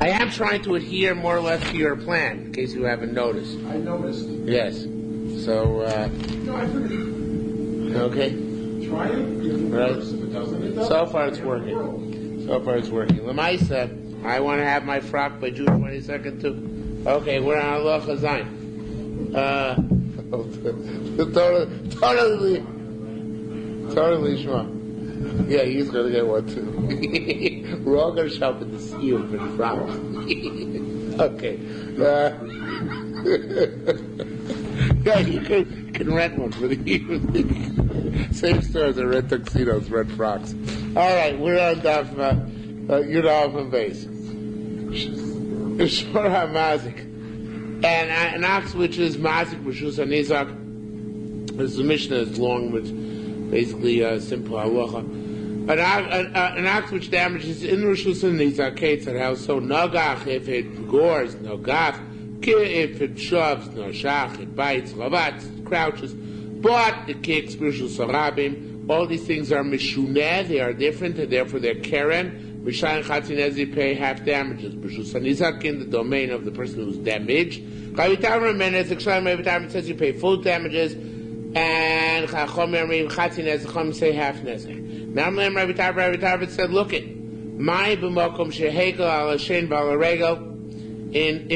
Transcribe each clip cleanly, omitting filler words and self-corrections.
I am trying to adhere more or less to your plan, in case you haven't noticed. I noticed. Yes. So, No, I figured. okay. Try it. Right. If it doesn't, it doesn't. So far it's working. Lamaisa, I want to have my frock by June 22nd too. Okay, we're on Allah Chazain. Totally shma. Yeah, he's going to get one too. We're all going to shop at the shiur for the frock. Okay. Yeah, you can rent one for the same stores that rent tuxedos, rent frocks. All right, we're on Daf Yudalf and Base. Shiur HaMazik. And an ox which is Mazik, Rishus HaNizak. This Mishnah is long, but basically simple halacha. An ox which damages in Rishus HaNizak, Ketzad, how so Nagach, if it gores, Nagach, if it shoves, Noshach, it bites, Lavats, it crouches, but it kicks, Rishus HaRabim. All these things are Mishuneh, they are different, and therefore they're Keren. Mishayin Chatzinez, they pay half damages. Rishus HaNizak in the domain of the person who's damaged. Chavitam Remenez, every time it says you pay full damages, and Chachom Chatzinez, the Chom say half nezek. Now Rabbi Tarva said, look it, my b'mokom shehekel al Hashem b'al regel in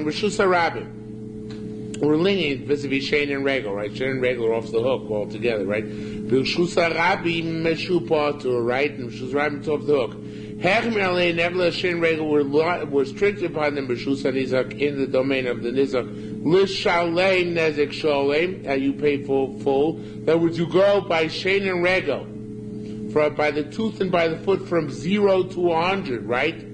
Rishus HaRabim. We're lenient vis-a-vis Shein and Regel, right? Shein and Regel are off the hook altogether, right? Rishus HaRabim meshupatur, right? And Rishus HaRabim is off the hook. Hechmer alei nevertheless Shein and Regel were strict upon them Rishus HaNizak in the domain of the Nizak. L'shalei nezek sholem, you pay full. In other words, you go by Shein and Regel, by the tooth and by the foot from 0 to 100, right?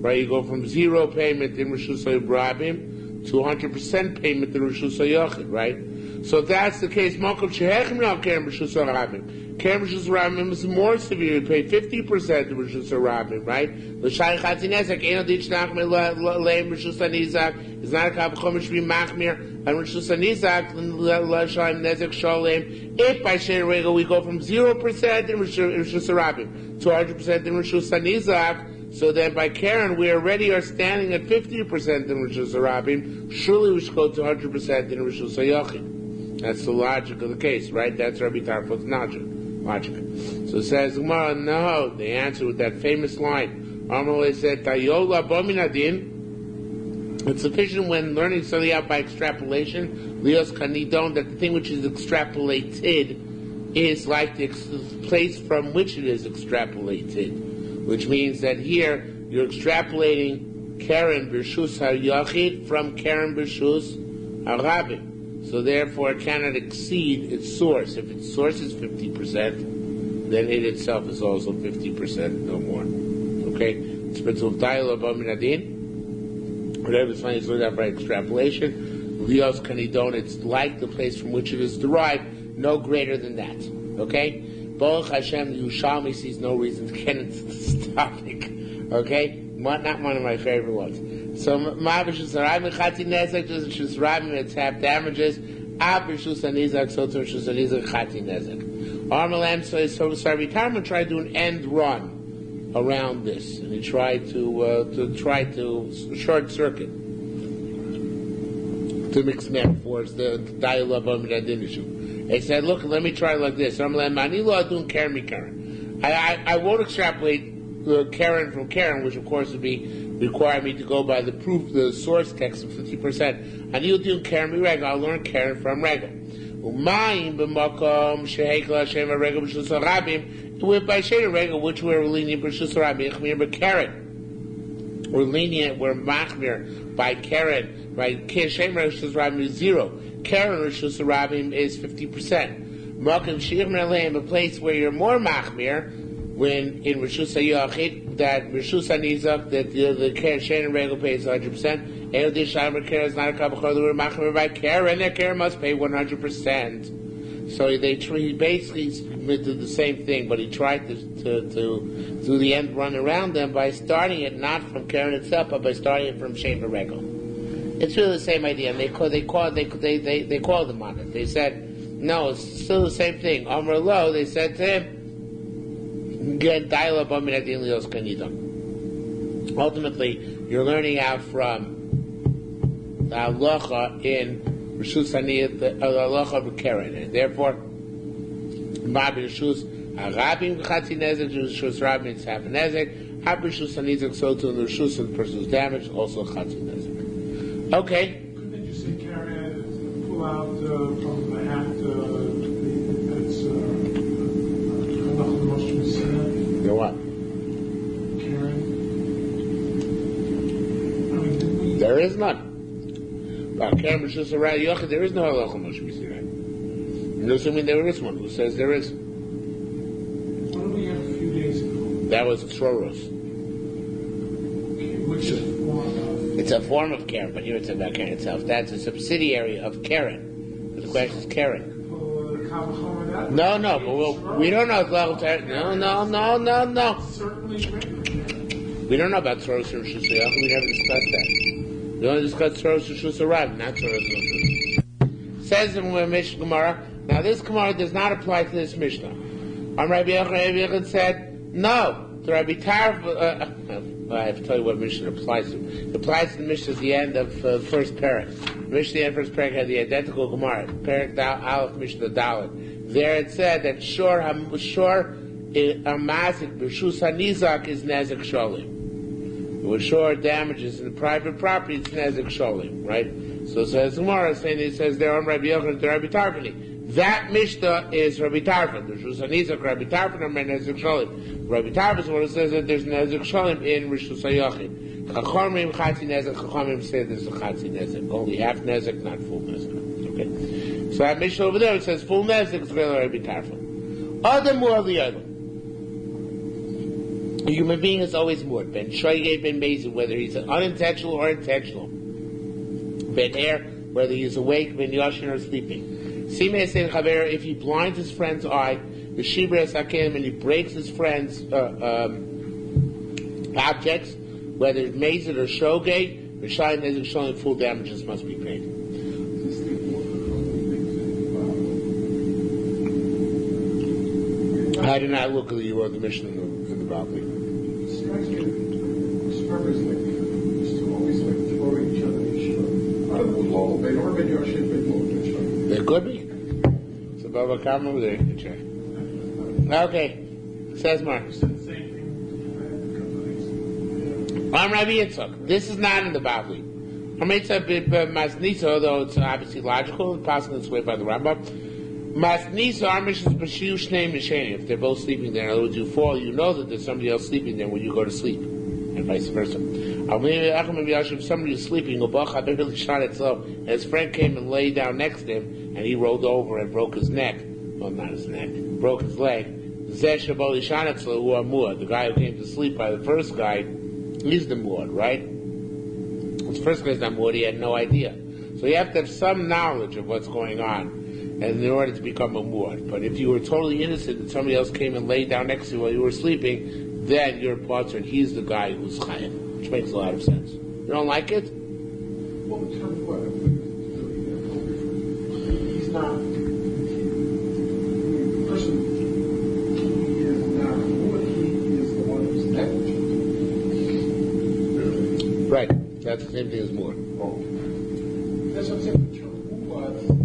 Right, you go from 0 payment in Rishus HaRabim to 100% payment in Rishus HaYachid, right? So if that's the case, Malcolm Shehechim now Keren Rishus HaRabim. Keren Rishus HaRabim is more severe. You pay 50% in Rishus HaRabim, right? L'shayin Chatzinezek, Eino Dich Nachmir Leim Rishus HaNizak, is not a Kavachomish Be Machmir, and Rishus HaNizak, L'shayin Nezek Sholem. If by Shein Regel we go from 0% in Rishus HaRabim to 100% in Rishus HaNizak, so then by Karen, we already are standing at 50% in Rishus HaRabim. Surely we should go to 100% in Rishus HaYachid. That's the logic of the case, right? That's Rabbi Tarfot's logic. So it says, Gemara, no. They answer with that famous line. Amalei said, Tayola bominadin. It's sufficient when learning something out by extrapolation, Lios kanidon, that the thing which is extrapolated is like the place from which it is extrapolated. Which means that here you're extrapolating Keren B'Rishus HaYachid from Keren B'Rishus HaRabim. So therefore it cannot exceed its source. If its source is 50%, then it itself is also 50%, no more. Okay? It's Mitzvah Tayla B'Minadin. Whatever is funny is learned out by extrapolation. Lios Kanidon, it's like the place from which it is derived, no greater than that. Okay? Baruch Hashem, the Yerushalmi sees no reason to get into this topic. Okay? Not one of my favorite ones. So, Ma'avishus HaRabim Chatzi Nezek, just Rishus HaRabim, it's half damages. Ab Rishus HaNizak, so to Rishus HaNizak Chatzi Nezek. Armalam, so Rabbi Tarfon tried to do an end run around this, and he tried to short circuit, to mix metaphors, the dialogue on that issue. He said, look, let me try it like this. I won't extrapolate Karen from Karen, which of course would require me to go by the proof, the source text of 50%. And you'll do Karen Regel. I'll learn Karen from Regel. Umayim b'makom shehekel Hashem Regel b'Rishus HaRabim. We're by Shein Regel, which we're lenient b'Rishus HaRabim. Chmir b'Karen. We're lenient. We're machmir by Karen. Right? Shein Regel Rishus HaRabim is 0. Karen Rishus HaRabim is 50%. Makom shiur aleim, a place where you're more machmir, when in Rishus HaYachid, that Rishus HaNizak, that the Shein Regel pays 100%. El Dishamer Karen is not a kabachar, the word machmir by Karen, and Karen must pay 100%. So he basically did the same thing, but he tried to do the end run around them by starting it not from Karen itself, but by starting it from Shein Regel. It's really the same idea. And they called them on it. They said, no, it's still the same thing. Amar Lo, they said to him, get dial-up on Minadin Lios Kanidon. ultimately, you're learning out from the halacha in Rishus Haniyah, the halacha of Keren, and therefore, Ma'abin Rishus Harabim Chatzi Nezek, Rishus Rabim it's half a Nezek. Hab Rishus Hanizek, so to the Rishus and the person who's damaged, also Chatzi Nezek. Okay. Couldn't they just say Karen pull out from the hat that's You know what? Karen? I mean, didn't we? There is none. Karen Rishus Harabim Yochid, there is no halacha Moshe Misirai. You're assuming there is one. Who says there is? What did we have a few days ago? That was Troros. Which is form of... It's a form of Karen, but here it's about Karen itself. That's a subsidiary of Karen. The question is Karen. No, but we don't know. No. Certainly written. We don't know about Troros and Rishus Hayach. We never discussed that. We only discussed Troros and Rishus Harabim, not Troros and Rishus. Says in the Mishnah Gemara. Now this Gemara does not apply to this Mishnah. Rabbi Yochanan said no. To Rabbi Tarf, I have to tell you what Mishnah applies to. It applies to the Mishnah at the end of first parak. Mishnah at the end of first parak had the identical Gemara. Parak Aleph Mishnah Dalet. There it said that shiur amazik b'rishus hanizak is nezek sholim. With shiur damages in the private property, it's nezek sholim, right? So it says Gemara saying it says there on Rabbi Yochanan to Rabbi Tarfani. That Mishnah is Rabbi Tarfon. The Rishus Hanizak, Rabbi Tarfon, or Nezek Sholim. Rabbi Tarfon is one who says that there's Nezek Sholim in Rishus Hayachid. Chachamim Chatzi Nezek. Chachamim say there's a Chatzi Nezek, only half Nezek, not full Nezek. Okay. So that Mishnah over there it says full Nezek is Rabbi Tarfon. Adam or the other. A human being is always more. Ben Shoygei, Ben Mezid, whether he's unintentional or intentional. Ben Air, whether he's awake, Ben Yashin, or sleeping. If he blinds his friend's eye, and he breaks his friend's objects, whether it's mazid or shogeg, Rishai Nezek showing full damages must be paid. I did not look at you wrote the mission in the Bible. Scrubbers like used to always like throw each other in shiur. I don't know law, but or ben Yoshid, ben Moed. There could be. It's a Bava Kamma with a check. Okay. Says Mark. I'm Rabbi Yitzchak. This is not in the Bavli. I'm Yitzchak Masnisa, although it's obviously logical, it's possible it's way by the Rambam. Masnisa, our mission is Bashiu Shnei Misheni. If they're both sleeping there, in other words, you fall, you know that there's somebody else sleeping there when you go to sleep, and vice versa. If somebody was sleeping, and his friend came and lay down next to him, and he rolled over and broke his neck. Well, not his neck, broke his leg. The guy who came to sleep by the first guy, he's the muad, right? The first guy's not muad, he had no idea. So you have to have some knowledge of what's going on, and in order to become a muad. But if you were totally innocent and somebody else came and laid down next to you while you were sleeping, then you're potter, and he's the guy who's chayav, which makes a lot of sense. You don't like it? Well, in terms of what? He's not. The person he is not. What he is the one who's negligent. Right. That's the same thing as more. Oh. That's what I'm saying. The term muad, as we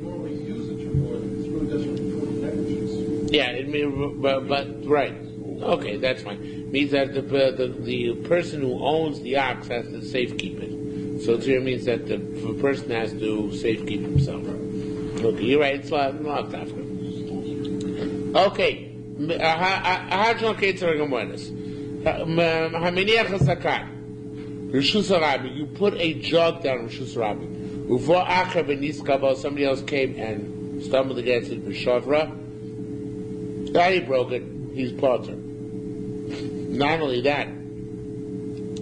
normally use the term muad, it really doesn't refer to negligence. Yeah, it means, but right. Okay, that's fine. It means that the person who owns the ox has to safekeep it. So it means that the person has to safekeep himself. Okay, you're right. It's not tough. Okay. You put a jug down Rishus Rabbi. Somebody else came and stumbled against it. That he broke it. He's potter. Not only that,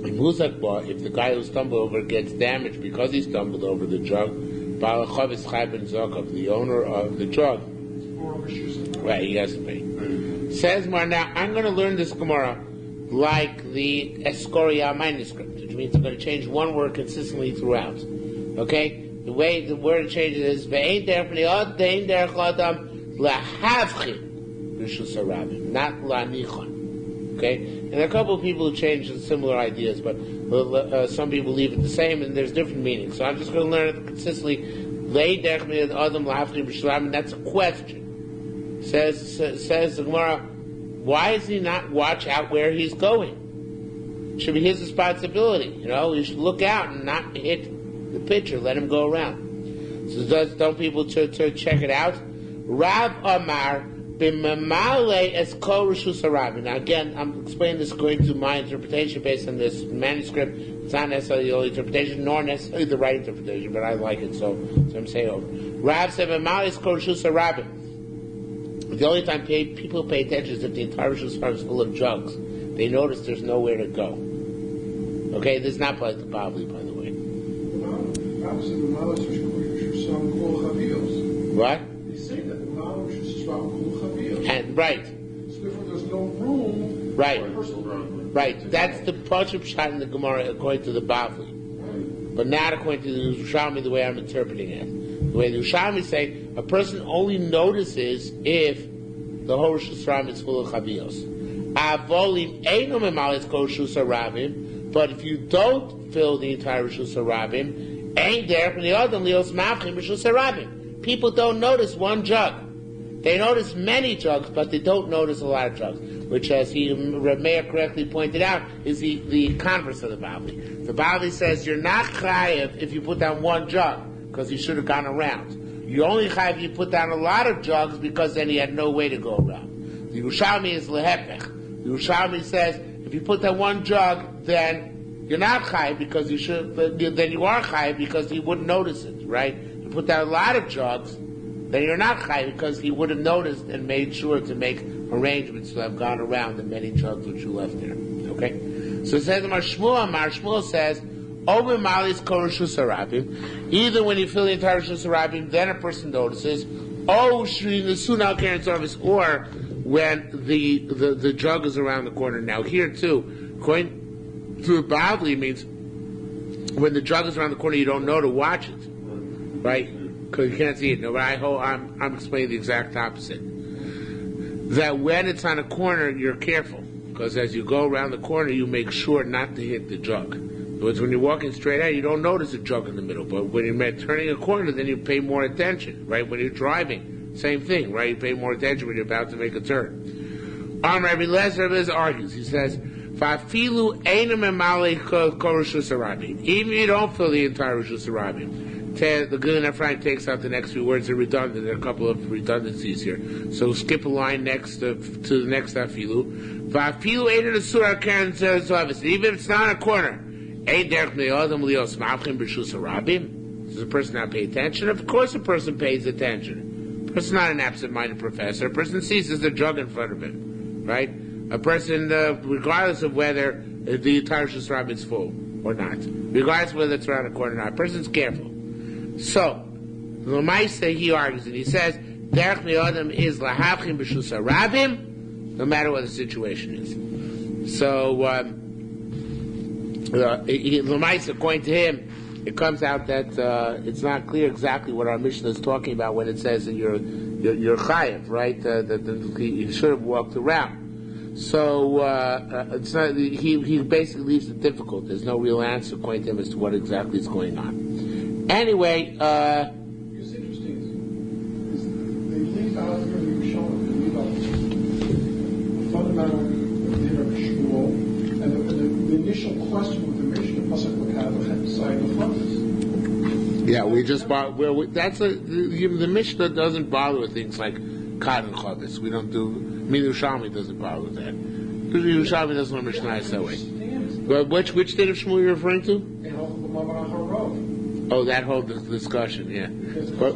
if the guy who stumbled over gets damaged because he stumbled over the jug, the owner of the jug, right, he has to pay. Says Mar, now I'm going to learn this Gemara like the Escorial manuscript, which means I'm going to change one word consistently throughout. Okay? The way the word changes is ve'ein derech li'od, ve'ein derech l'adam lahavchin b'rishus harabim, not la'nichon. Okay? And there are a couple of people who change similar ideas, but some people leave it the same, and there's different meanings. So I'm just going to learn it consistently. And that's a question. Says the Gemara, why does he not watch out where he's going? It should be his responsibility. He should look out and not hit the pitcher. Let him go around. So don't people to check it out? Rav Amar b'mamale es kol reshus harabim. Now again, I'm explaining this according to my interpretation based on this manuscript. It's not necessarily the only interpretation, nor necessarily the right interpretation, but I like it, so I'm saying over. Rav said b'mamale es kol reshus harabim. The only time people pay attention is if the entire reshus harabim is full of jugs. They notice there's nowhere to go. Okay, this is not like the Bavli, by the way. What? They say that and right. So therefore there's no room right. for rehearsal. Right. That's the Pashut shot in the Gemara according to the Bavli. Right. But not according to the Yerushalmi, the way I'm interpreting it. The way the Yerushalmi say, a person only notices if the whole Reshus Harabim is full of chavios. Avolim eino memalis kol Reshus Harabim, but if you don't fill the entire Reshus Harabim, ain't there from the other lios mavchim Reshus Harabim. People don't notice one jug. They notice many jugs, but they don't notice a lot of jugs, which, as Reb Meir correctly pointed out, is the converse of the Bavli. The Bavli says you're not chayiv if you put down one jug, because you should have gone around. You only chayiv if you put down a lot of jugs, because then he had no way to go around. The Yerushalmi is lehepech. The Yerushalmi says if you put down one jug, then you're not chayiv because you should. Then you are chayiv because he wouldn't notice it, right? If you put down a lot of jugs, then you're not chayiv because he would have noticed and made sure to make arrangements to have gone around the many jugs which you left there. Okay? So it says Mar Shmuel says, Omer Malis Kol Reshus Harabim. Either when you fill the entire Reshus Harabim, then a person notices, or when the jug is around the corner. Now here too, according to the Bavli, means when the jug is around the corner you don't know to watch it. Right? Because you can't see it. No, but I'm explaining the exact opposite. That when it's on a corner, you're careful. Because as you go around the corner, you make sure not to hit the jug. Because when you're walking straight out, you don't notice a jug in the middle. But when you're turning a corner, then you pay more attention. Right? When you're driving, same thing. Right? You pay more attention when you're about to make a turn. Rabbi Lezer argues. He says, "Fafilu einam emale kol Reshus Harabim." Even if you don't fill the entire Reshus Harabim. The Vilna takes out the next few words are redundant. There are a couple of redundancies here. So skip a line next to the next afilu. Va'afilu ain't in a surah karen service. Even if it's not a corner, ain't derech me'odam lios mavchim b'reshus harabim. Does a person not pay attention? Of course, a person pays attention. A person's not an absent-minded professor. A person sees there's a jug in front of him, right? A person, regardless of whether the entire Reshus Harabim is full or not, regardless of whether it's around a corner or not, a person's careful. So, L'maisa, he argues, and he says, Derech me'odam is lahavchim b'reshus harabim, no matter what the situation is. So, L'maisa, according to him, it comes out that it's not clear exactly what our Mishnah is talking about when it says that you're chayiv, right? That you should have walked around. So, it's not, he basically leaves it difficult. There's no real answer, according to him, as to what exactly is going on. Anyway, it's interesting is they leave out here in Yerushalmi, they leave out the fundamental idea of Shmuel, and the initial question with the Mishnah, Pasuk Makavach, inside the fungus. Yeah, we just bought. Well, the Mishnah doesn't bother with things like cotton chavis. We don't do. Yerushalmi doesn't bother with that. Yerushalmi doesn't want Mishnah that way. But which state of Shmuel you're referring to? Oh, that whole discussion, yeah. But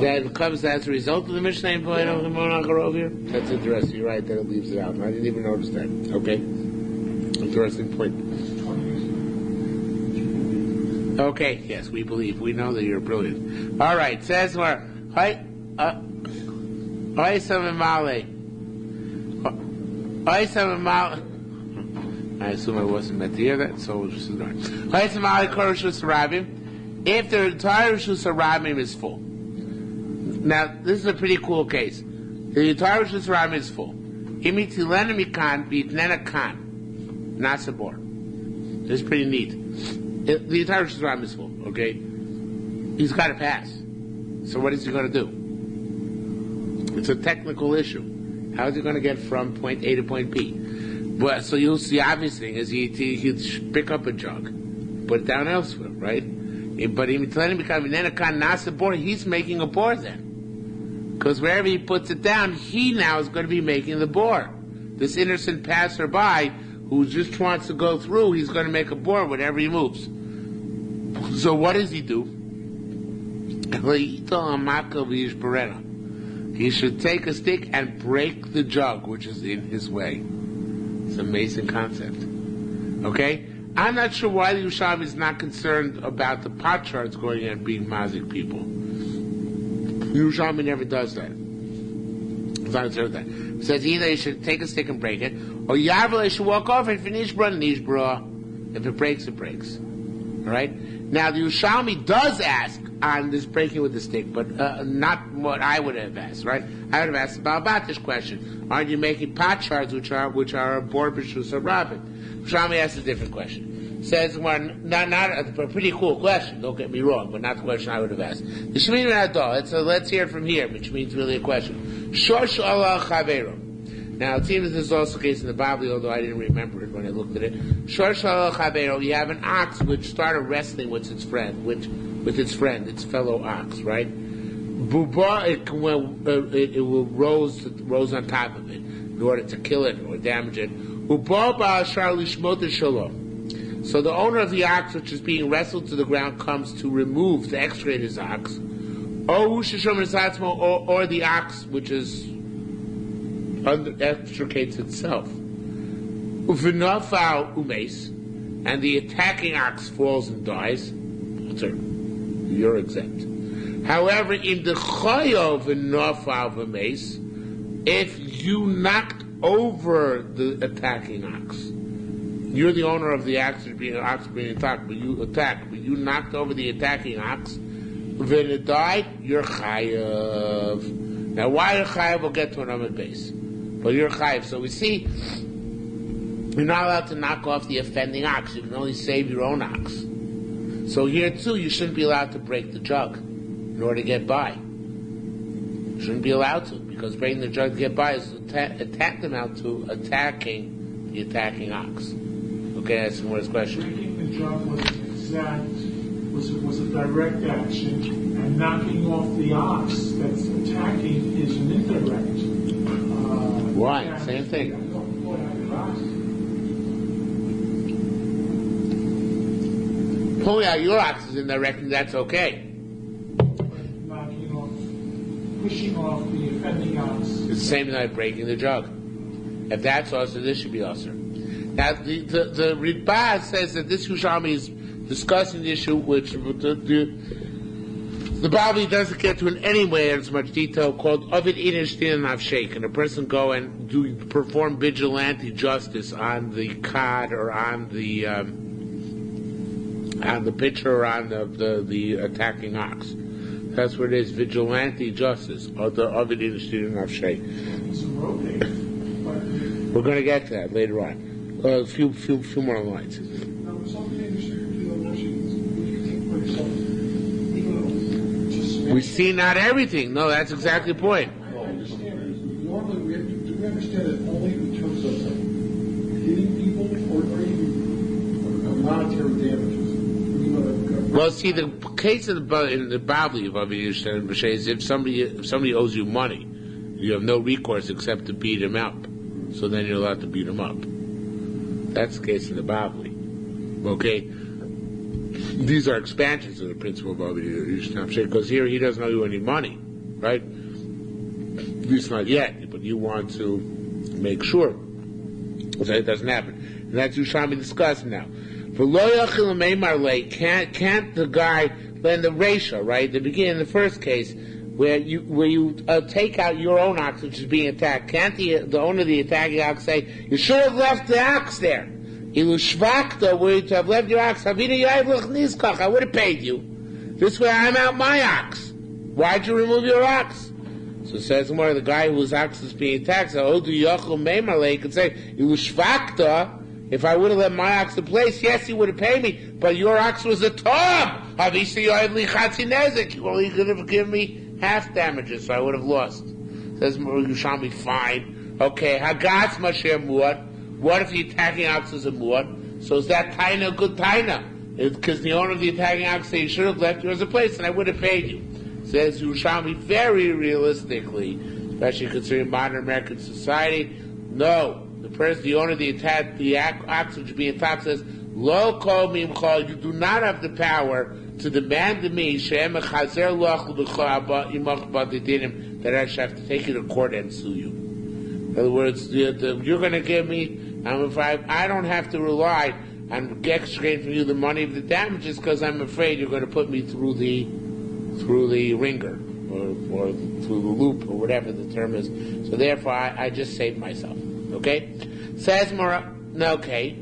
that comes as a result of the Mishnah point of the Monach here? That's interesting. You're right that it leaves it out. I didn't even notice that. Okay. Interesting point. Okay, yes, we believe. We know that you're brilliant. All right, says where. I assume I wasn't meant to hear that, so we'll just ignore it. If the entire Reshus Harabim is full. Now, this is a pretty cool case. The entire Reshus Harabim is full. Imitilena mikan bitnena kan. Nasabor. This is pretty neat. The entire Shazram is full, okay? He's got to pass. So what is he going to do? It's a technical issue. How is he going to get from point A to point B? Well, so you'll see, obvious thing is he'd pick up a jug, put it down elsewhere, right? But he's making a bore then. Because wherever he puts it down, he now is going to be making the bore. This innocent passerby who just wants to go through, he's going to make a bore whenever he moves. So what does he do? He should take a stick and break the jug which is in his way. It's an amazing concept. Okay? I'm not sure why the Yerushalmi is not concerned about the pot shards going in and being mazik people. The Yerushalmi never does that. He's not concerned with that. He says either he should take a stick and break it, or Yarvel should walk over and finish nishbra. If it breaks, it breaks. Alright? Now the Yerushalmi does ask on this breaking with the stick, but not what I would have asked, right? I would have asked about this question. Aren't you making pot shards which are a bor b'shus rabin? Yerushalmi asks a different question. Says, well, not a pretty cool question, don't get me wrong, but not the question I would have asked. The Shemin Adol, let's hear it from here, which means really a question. Shosh Allah Chavero. Now, it seems this is also the case in the Bible, although I didn't remember it when I looked at it. Shosh Allah Chavero, you have an ox which started wrestling with its friend, its fellow ox, right? Buba, it will rose on top of it in order to kill it or damage it. Uba ba'ashar lishmot shalom. So the owner of the ox which is being wrestled to the ground comes to extricate his ox. Or the ox which is extricates itself. Uvinafal umes, and the attacking ox falls and dies. You're exempt. However, in the chayo v'nafal v'mes, if you knocked over the attacking ox, you're the owner of the ox being attacked, but you knocked over the attacking ox, when it died, you're chayav. Now, why you're chayav, we'll get to another base. But you're chayav. So we see, you're not allowed to knock off the offending ox. You can only save your own ox. So here, too, you shouldn't be allowed to break the jug in order to get by. You shouldn't be allowed to, because breaking the jug to get by is tantamount to attacking the attacking ox. Okay, that's more his question. Breaking the jug was a direct action, and knocking off the ox that's attacking is an indirect. Why? Same thing. Pulling out your ox is indirect, and that's okay. Knocking off, pushing off the offending ox. It's the same as like breaking the jug. If that's also, this should be also. Now, the Ritbah says that this Yerushalmi is discussing the issue which the Bible doesn't get to in any way in as much detail, called Ovid Inish Din Avshek, and a person go and perform vigilante justice on the cod or on the pitcher or on the attacking ox. That's what it is, vigilante justice, or the Ovid Inish Din Avshek. We're going to get to that later on. A few more lines. We see not everything. No, that's exactly the point. I understand. Normally, do we understand it only in terms of hitting people, or even monetary damages? Well, see, the case in the Bible is if somebody owes you money, you have no recourse except to beat him up. So then you're allowed to beat him up. That's the case in the Bible. Okay? These are expansions of the principle of because here he doesn't owe you any money, right? At least not yet, but you want to make sure that it doesn't happen. And that's Yerushalmi discussing now. Can't the guy lend the ratio, right? The beginning, the first case, where you take out your own ox which is being attacked, can't the owner of the attacking ox say, you should have left the ox there? Ilu shvakta, were you to have left your ox, I would have paid you. This way I'm out my ox. Why'd you remove your ox? So it says more the guy whose ox is being taxed, he could say, if I would have let my ox in place, yes, he would have paid me, but your ox was a tom. Well, he could have given me half damages, so I would have lost. Says Yerushalmi, fine. Okay, Hagas Masher Muad. What if the attacking ox is a Muad? So is that Taina a good Taina? Because the owner of the attacking ox said, you should have left yours in place and I would have paid you. Says Yerushalmi, very realistically, especially considering modern American society, no. The owner of the ox which is being attacked says, Lo kol mimcha, you do not have the power to demand of me that I actually have to take you to court and sue you. In other words, you're going to give me, I don't have to rely on extricating from you the money of the damages because I'm afraid you're going to put me through the ringer or through the loop or whatever the term is. So therefore, I just saved myself. Okay? Says Mora, okay,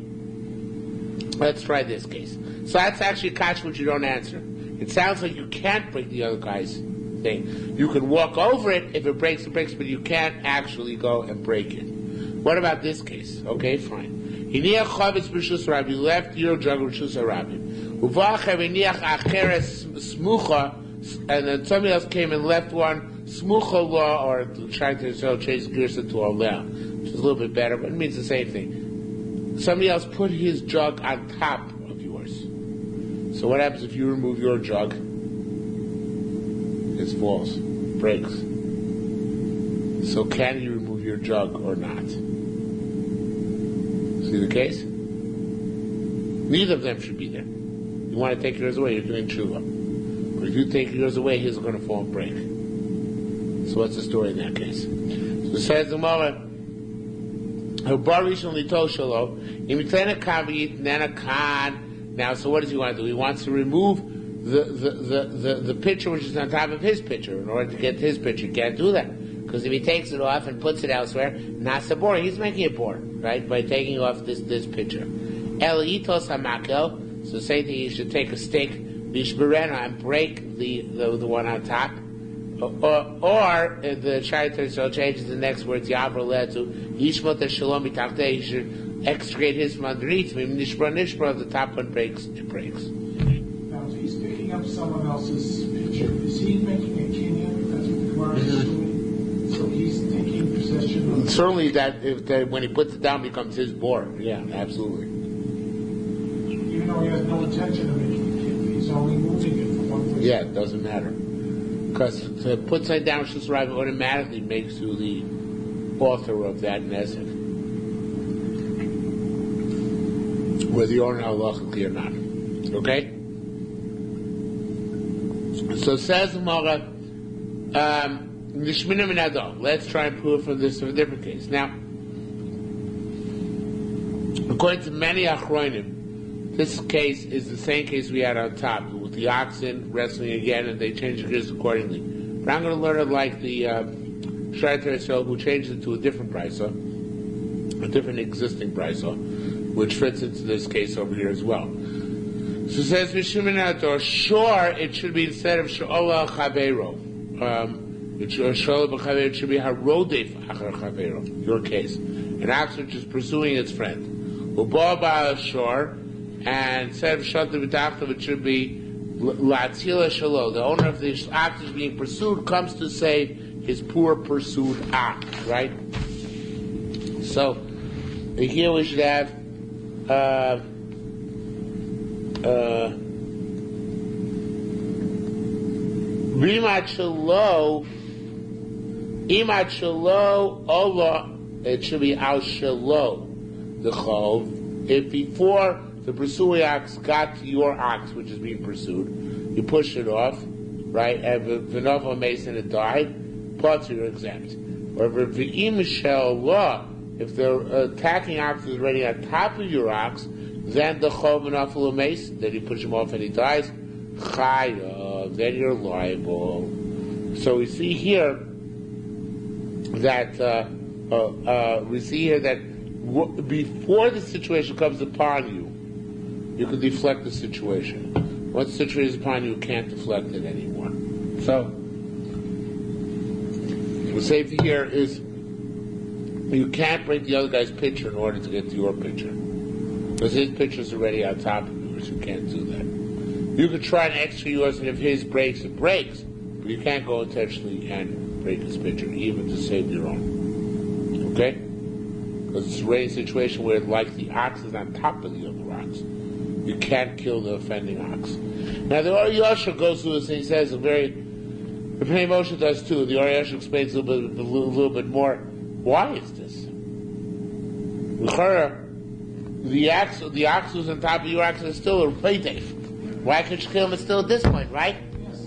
let's try this case. So that's actually a catch which you don't answer. It sounds like you can't break the other guy's thing. You can walk over it. If it breaks, it breaks, but you can't actually go and break it. What about this case? Okay, fine. You left your jug with Shus Rabbi. And then somebody else came and left one smucha law, or trying to change gears into a law, which is a little bit better, but it means the same thing. Somebody else put his jug on top of yours. So what happens if you remove your jug? It falls, breaks. So can you remove your jug or not? See the case? Neither of them should be there. You want to take yours away, you're doing tshuva. But if you take yours away, his is going to fall and break. So what's the story in that case? So it says the Gemara, now, so what does he want to do? He wants to remove the pitcher which is on top of his pitcher in order to get his pitcher. He can't do that. Because if he takes it off and puts it elsewhere, nasa bor, he's making it bor, right? By taking off this pitcher. El itos hamakel, so same thing, you should take a stick, bishberena, and break the one on top. Or the Shaitan so changes the next words, Yavro led to Yishmot Shalom B'Tachteh, he should extricate his from underneath. Nishbra, the top one breaks, it breaks. Now, if he's picking up someone else's picture, is he making a kinyan? That's what the Gemara is doing. So he's taking possession of... Certainly that when he puts it down becomes his board. Yeah, absolutely. Even though he has no intention of making a kinyan, he's only moving it from one place. Yeah, it doesn't matter. Because to put something down Shus Rabbi automatically makes you the author of that nesek, whether you own halachically or not. Okay? So says the Gemara, Nishmina Minado. Let's try and prove from this of a different case. Now, according to many Achronim, this case is the same case we had on top, with the oxen wrestling again, and they changed the gears accordingly. But I'm going to learn it like the Shaitar Yisrael, who changed it to a different brisa, a different existing brisa, which fits into this case over here as well. So it says, Mishiminator, sure, it should be instead of Sha'olah Chavero. It should be Harodef Achar Chavero, your case. An ox which is pursuing its friend. Ubaba Shor, and instead of Shanta B'Tachtav, it should be La'atzila Shalo. The owner of the ox is being pursued, comes to save his poor pursued ox, right? So, here we should have Rimat Shalo, Imat Shalo, Allah, it should be Al Shalo, the Chov. If before the pursuing ox got to your ox, which is being pursued, you push it off, right? And Vinova Mason had died, parts are exempt. Or if the attacking ox is already on top of your ox, then the Chov Vinova Mason, then you push him off and he dies, Chayav, then you're liable. So we see here that before the situation comes upon you, you can deflect the situation. Once the situation is upon you, you can't deflect it anymore. So, The safety here is you can't break the other guy's picture in order to get to your picture. Because his picture's already on top of yours. You can't do that. You could try and extra yours, and if his breaks, it breaks. But you can't go intentionally and break his picture, even to save your own. Okay? Because it's already a situation where, like, the ox is on top of the other ox. You can't kill the offending ox. Now, the Or Yosher goes through this, and he says the Pnei Moshe does too. The Or Yosher explains a little bit more. Why is this? The ox who's on top of your ox is still a payday. Why can't you kill him still at this point, right? Yes.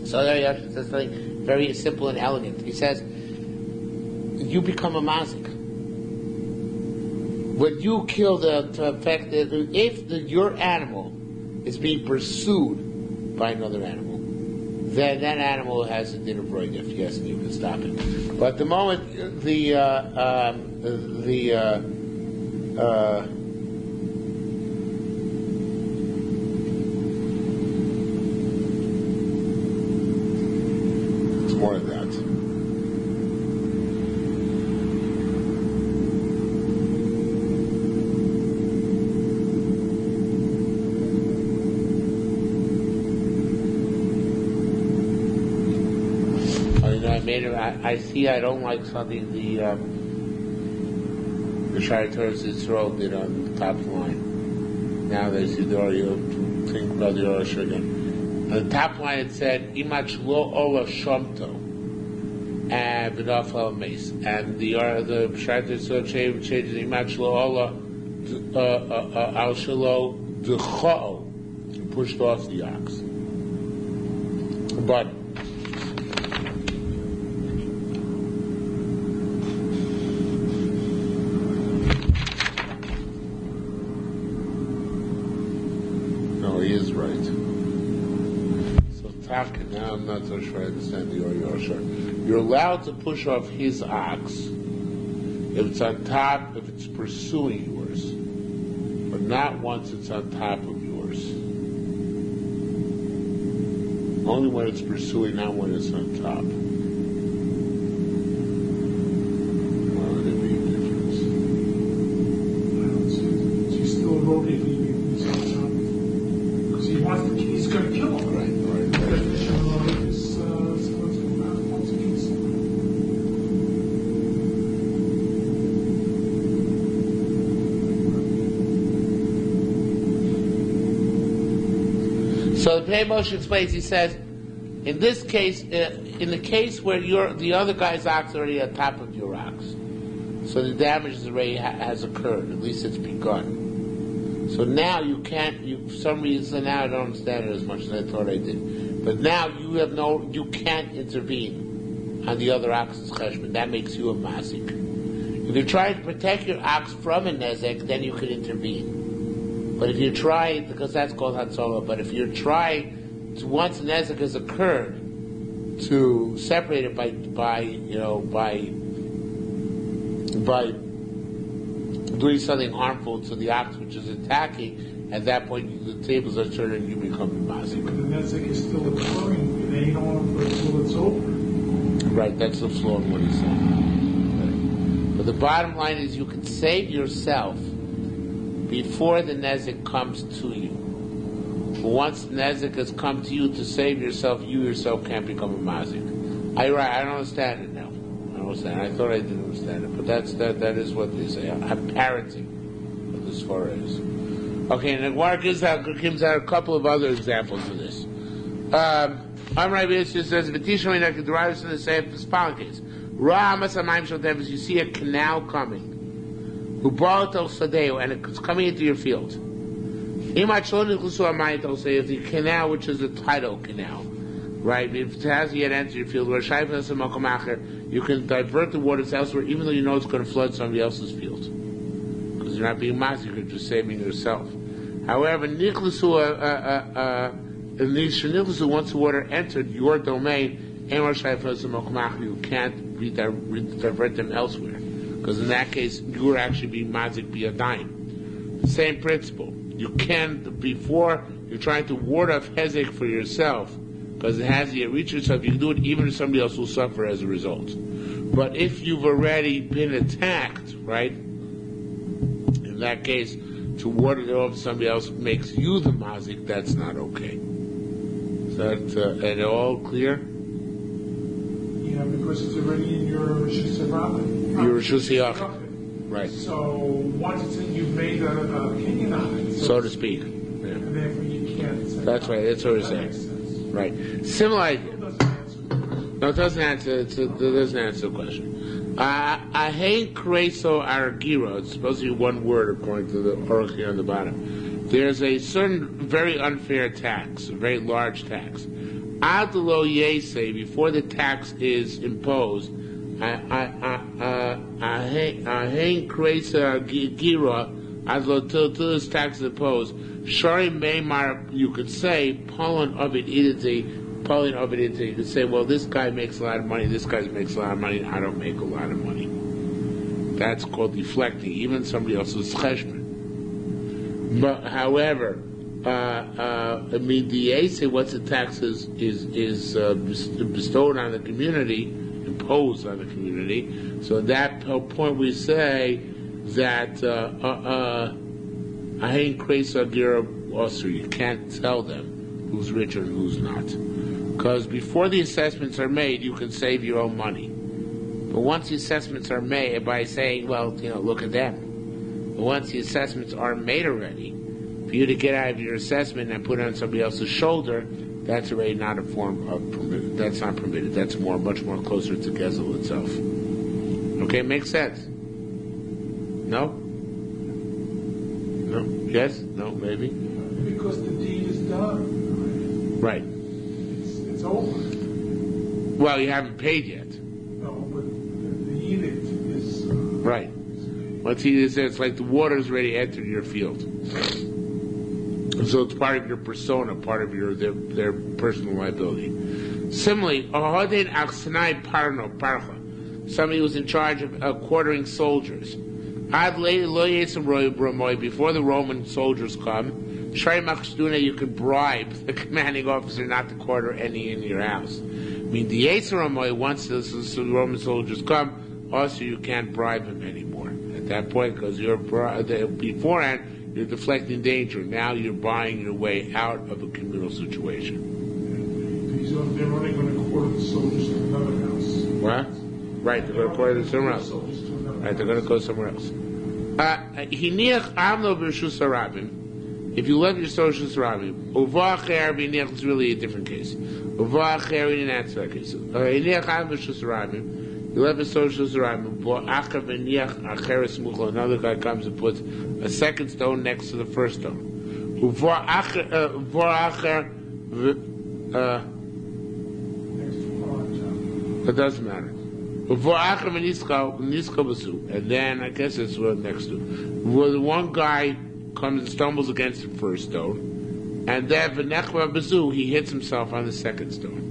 So there Yosher says something very simple and elegant. He says, you become a mazik. When you kill your animal is being pursued by another animal, then that animal has a din of roidif, yes, and you can stop it. But the moment it's more than that. I see. I don't like something the Shari Torah Yisrael did on the top line. Now they see the you think about the Orasha again. On the top line it said Imach lo ola shomto and v'nafal mace, and the Shari Torah Yisrael changes Imach lo ola al shelo d'chol, pushed off the ox, but. He is right. So Taka, now I'm not so sure I understand the Or Yosher. You're allowed to push off his ox if it's on top, if it's pursuing yours, but not once it's on top of yours. Only when it's pursuing, not when it's on top. Why would there be a difference? I don't see it. She's still rotating. He's going to kill him. Right. The definition of love is so the Pnei Moshe explains, he says, in this case, in the case where the other guy's ox already on top of your ox, so the damage is already has occurred, at least it's begun. So now you can't, for some reason now I don't understand it as much as I thought I did. But now you can't intervene on the other ox's cheshbon. That makes you a masik. If you're trying to protect your ox from a nezek, then you can intervene. But if you're trying, because that's called hatzolah, but if you're trying to, once a nezek has occurred, to separate it by doing something harmful to the ox which is attacking, at that point the tables are turned and you become a mazik. But the nezek is still occurring, they don't want to put it until it's over. Right, that's the flaw of what he's saying. Right. But the bottom line is you can save yourself before the nezek comes to you. But once the nezek has come to you to save yourself, you yourself can't become a mazik. I don't understand it now. I thought I didn't understand it, but that is what they say. I'm parroting what this Torah is. Okay, and the Gemara gives out a couple of other examples of this. Amar Yisrael says, "V'tishmei nekadurayus in the same case. You see a canal coming, and it's coming into your field. If the canal, which is a tidal canal, right? If it hasn't yet entered your field, you can divert the waters elsewhere, even though you know it's going to flood somebody else's field, because you're not being mazik, you're just saving yourself. However, once the water entered your domain, you can't divert them elsewhere, because in that case, you are actually being mazik biyadayim. Same principle. You can, before you're trying to ward off hezek for yourself, because it has the reach itself. You can do it even if somebody else will suffer as a result. But if you've already been attacked, right? In that case, to ward it off somebody else makes you the mazik. That's not okay. Is that at all clear? Yeah, because it's already in your Rishus Harabim. Your Rishus Harabim. Right. So once it's in, you've made a opinion on it, so to speak. Yeah. And therefore you can't say that's right. That's what we're saying. Right. Similar idea. No, it doesn't answer. It doesn't answer the question. Ahein kreso argira. It's supposed to be one word according to the oracle here on the bottom. There's a certain very unfair tax, a very large tax. Ad lo yese, before the tax is imposed. Ahein kreso argira. As lo till this tax is imposed. Shari meimar. You could say pollen of it idite. You could say, well, this guy makes a lot of money, this guy makes a lot of money, I don't make a lot of money. That's called deflecting, even somebody else's cheshbon. But, however, the Ase, once the tax is bestowed on the community, imposed on the community, so at that point we say that Ahein Kreis Agira also, you can't tell them who's rich and who's not. Because before the assessments are made, you can save your own money. But once the assessments are made, by saying, well, look at them. But once the assessments are made already, for you to get out of your assessment and put it on somebody else's shoulder, that's already not a form of permitted. That's not permitted. That's much more closer to Gezel itself. Okay, makes sense? No? No? Yes? No? Maybe? Because the deed is done. Right. It's over. Well, you haven't paid yet. No, but the edict is... right. Once he says it's like the water's already entered your field. So it's part of your persona, part of their personal liability. Similarly, somebody who's in charge of quartering soldiers. Before the Roman soldiers come, you can bribe the commanding officer not to quarter any in your house. The once the Roman soldiers come, also you can't bribe him anymore at that point, because beforehand you're deflecting danger. Now you're buying your way out of a communal situation. They're only going to quarter the soldiers to another house. What? Right, they're going to quarter them somewhere else. Right, they're going to go somewhere else. If you love your social rabbi, it's really a different case. We didn't answer that case. You love your social rabbi, another guy comes and puts a second stone next to the first stone. It doesn't matter. And then I guess it's what next to. Where the one guy comes and stumbles against the first stone, and then he hits himself on the second stone.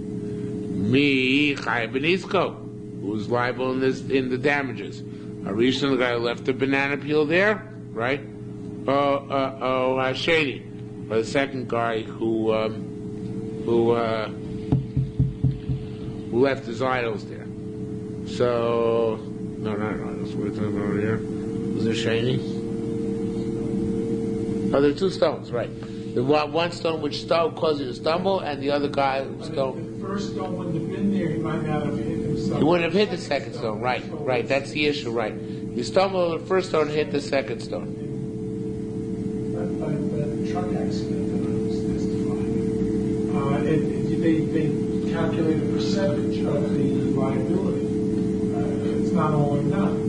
Who's liable in the damages? Arishan, the guy who left the banana peel there, right? Shady, or the second guy who left his idols there. So, no, not idols. We're talking about over here. Was there Shady? Oh, there are two stones, right? The one stone which caused you to stumble, and the other guy stone. If the first stone wouldn't have been there, he might not have hit himself. He wouldn't have hit the second stone, right? That's the issue, right? You stumble on the first stone, hit the second stone. That truck accident that I was testifying, they calculate a percentage of the liability. It's not all or none.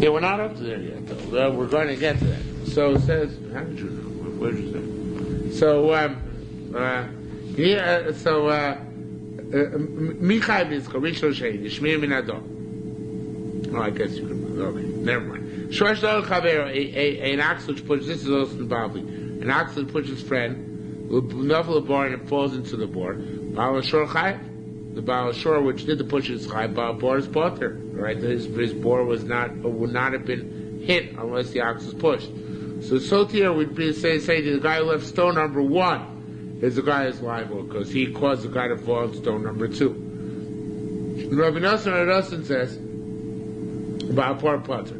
Yeah, we're not up to that yet, though. We're going to get to that. So it says, how did you know? What did you say? So, Michai Bizko, Rishon Shei, Shmir Minado. Oh, I guess you can, okay, never mind. Shosh Dol Chaver, an ox which pushes, this is also involving, an ox that pushes his friend, Nuffle the bar and it falls into the bar. Baal Shor Chai, the Baal Shor which did the push is Chai, Baal Bar is Potter. Right, his bore would not have been hit unless the ox was pushed. So here we'd be say the guy who left stone number 1 is the guy who's liable because he caused the guy to fall on stone number 2. Rabbi Nosson says about poor potter.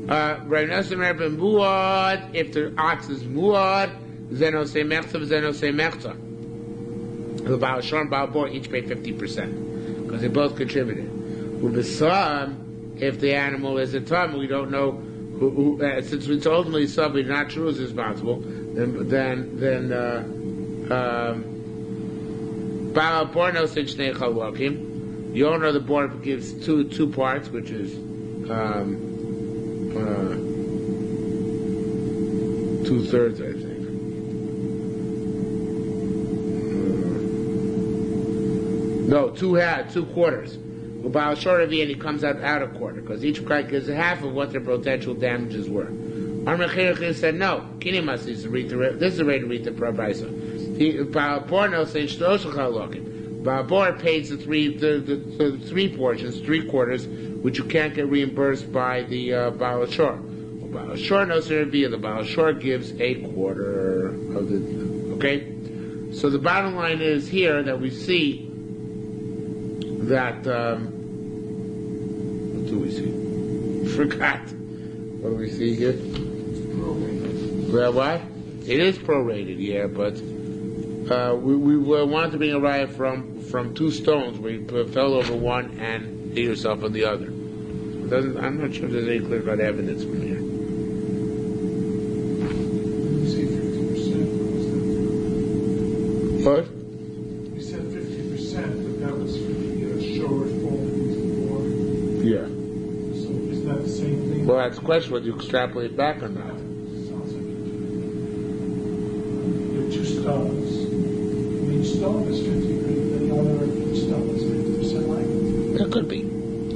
Rabbi Nosson Rabbi Muad, if the ox is Muad, Zeno say Mechta, Zeno say Mechta. The Baal Shor and Baal Bor each pay 50% because they both contributed. If the animal is a Tam, we don't know who since it's ultimately somebody not true is responsible, then Baal Bor no such Shnei Chalakim. The owner of the board gives two parts, which is 2/3, I think. No, 2 quarters. Well, Baal Shor and he comes out a quarter because each guy gives half of what their potential damages were. Armachir said no. Kinimas is to read this is the way to read the Prabaisa. Baal Bor no says Shloshach Chalakim. Baal Bor pays the three portions, 3 quarters, which you can't get reimbursed by the Baal Shor. Well, Baal Shor knows the Baal Shor gives a quarter of the. Okay, so the bottom line is here that we see that what do we see? Forgot. What do we see here? Well, what? It is prorated, yeah, but we wanted to bring a riot from 2 stones where you fell over one and hit yourself on the other. I'm not sure if there's any clear-cut evidence from here. You say 50%. What? You said 50%, but that was for the shore falling into the water. Yeah. So isn't that the same thing? Well, that's the question, whether you extrapolate back or not. Sounds like there are 2 stones. Each stone is 50%, then the other stone is 50% like. That could be.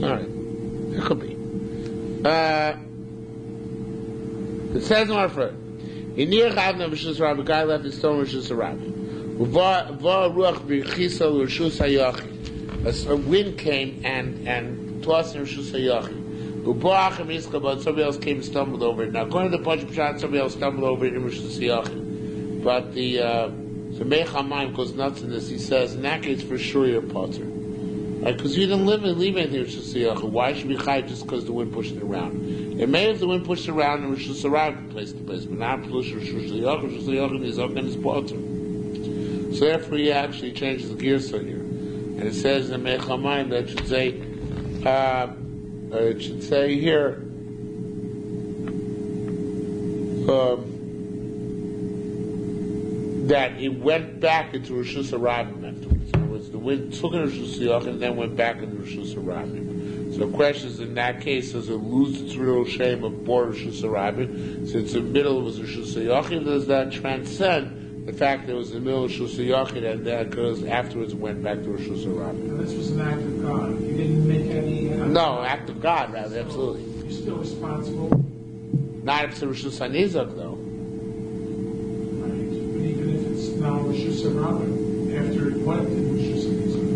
All right. That could be. It says in our front, in near Chavna Rishus Rabbi, a guy left his stone Rishus Rabbi. A wind came and tossed in Rishus Hayachi. But somebody else came and stumbled over it. Now, according to the Pashup Pshat, somebody else stumbled over it in Rishus Hayachi. But the Meich HaMayim goes nuts in this. He says, in that case, for sure you're potter. Because you didn't leave anything in Rishus Hayachi. Why should we chai just because the wind pushed it around? It may have the wind pushed it around and Rishus Hayachi from place to place, but not Rishus Hayachi. Rishus Hayachi is up in his potter. So therefore, he actually changes the gears on here. And it says in the Meich HaMayim that it should say here, that it went back into Rishus Harabim afterwards. In other words, the wind took it into Rishus Hayachi and then went back into Rishus Harabim. So the question is, in that case, does it lose its real shame of Bor Rishus Harabim? Since the middle was Rishus Hayachi, does that transcend the fact that it was in the middle of Rishus Hayachi and that because afterwards it went back to Rishus Harabim? This was an act of God. You didn't make any. No, act of God, rather, absolutely. You're still responsible. Not if it's a Rishus Hanizak, though. Right. But even if it's now Rishus Harabim, after it went to Rishus Hanizak,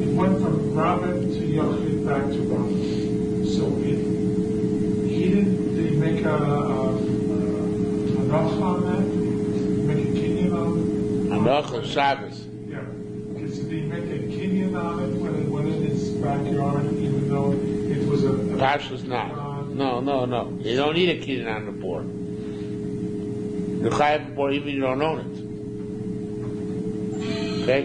it went from Rabin to Yachid back to Rabin. So he didn't. Did he make a Anocha on that? Make a kinyan on it? Anocha Shabbos. Yeah. Did he make a kinyan on it when it went in his backyard, even though it was a Pashas not. No. You don't need a kinyan on the board. The chayav board, even you don't own it. Okay?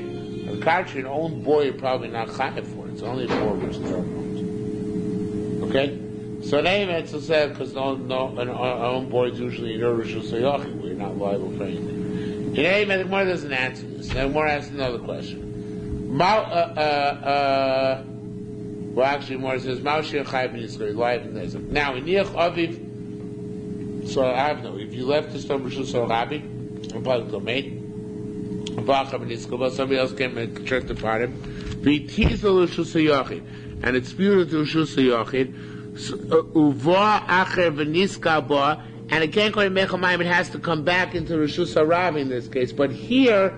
The contrary, an owned board you're probably not chayav for. It's only a board which is owned. Okay? So they even so said because an own board is usually no Rishus Hayachi, where you're not liable for anything. In any event, the Gemara doesn't answer this. The Gemara asks another question. Well, actually, Gemara says, "Ma'ashir Chayv Nitzchei live in this." Now, in Niach Aviv, so I have no. If you left the stone Rishus Harabim, a public domain, but somebody else came and tricked upon him, v'tizol Rishus Hayachi, and it's spewed to Rishus Hayachi. And again, according to Meich HaMayim, it has to come back into Rishus Harabim in this case. But here,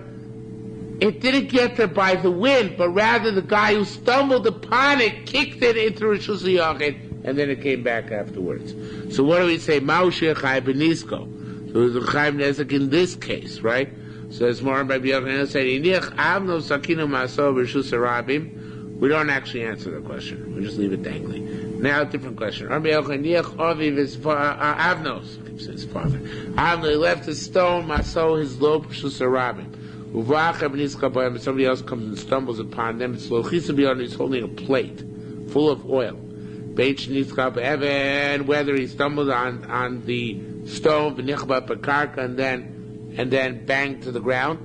it didn't get there by the wind, but rather the guy who stumbled upon it kicked it into Rishus Hayachi, and then it came back afterwards. So what do we say? Ma'ushir chai benisko. So it's a chai nezek in this case, right? So it's more by B'yochanan said, "Iniach avno sakinu maso b'rshus harabim." We don't actually answer the question. We just leave it dangling. Now, a different question. Rabbi Yochanan, Iniach aviv his avnos, his father. Avno, he left his stone, maso his lo b'rshus harabim. Uvacha b'niska b'yam. Somebody else comes and stumbles upon them. It's lochisa b'yon. He's holding a plate full of oil. Beit shniska b'evan. Whether he stumbled on the stone, v'nichba b'karka, and then banged to the ground,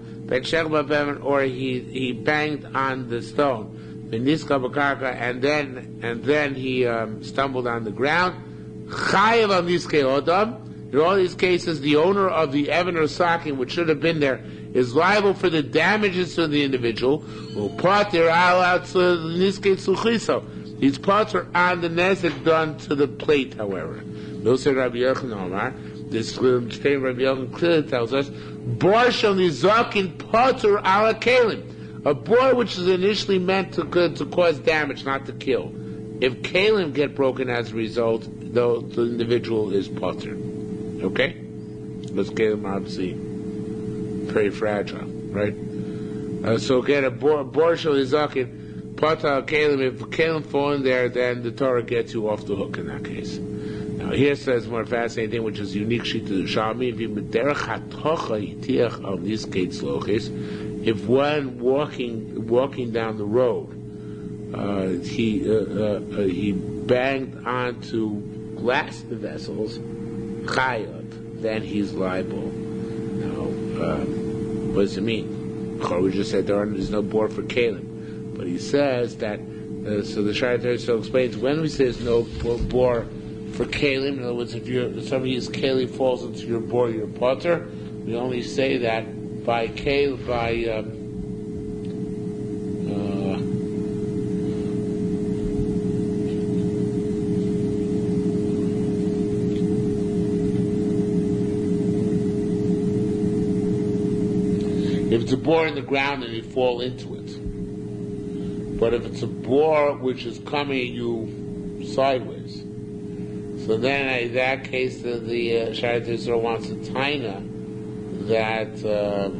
or he banged on the stone, and then he stumbled on the ground. In all these cases, the owner of the Evan or Sakin, which should have been there, is liable for the damages to the individual. These parts are on the nezek done to the plate, however. No, said Rabbi Yochanan Omar. This statement Rabbi Yochanan clearly tells us, "Bor shel nizakin patur ala kalim." A bor which is initially meant to cause damage, not to kill. If kalim get broken as a result, though the individual is patur. Okay, because kalim are obviously very fragile, right? So again, a bor shel nizakin patur ala kalim. If kalim fall in there, then the Torah gets you off the hook in that case. Now here says more fascinating thing, which is unique sheet to the Yerushalmi. If one walking down the road, he banged onto glass vessels, chayot, then he's liable. Now, what does it mean? We just said there is no bor for kalim, but he says that. So the Shara so explains when we say there's no bor for kalim. In other words, if somebody's kalim falls into your bor, your potter, we only say that by if it's a bore in the ground and you fall into it. But if it's a bore which is coming at you sideways, so then in that case the Sharet Yisrael wants a taina that the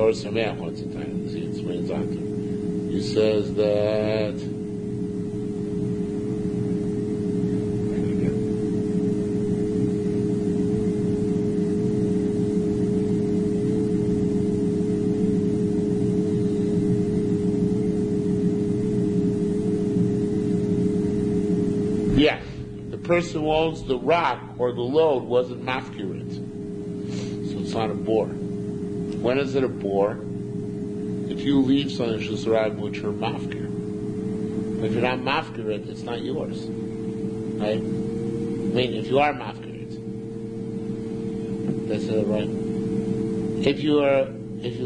Or Sameach wants a taina. He explains on to. He says that the person who owns the rock or the load wasn't mafkir it, so it's not a bore. When is it a bore? If you leave something shusarayim which you're mafkir. If you're not mafkir it, it's not yours, right? I mean, if you are mafkir it, that's it, right? If you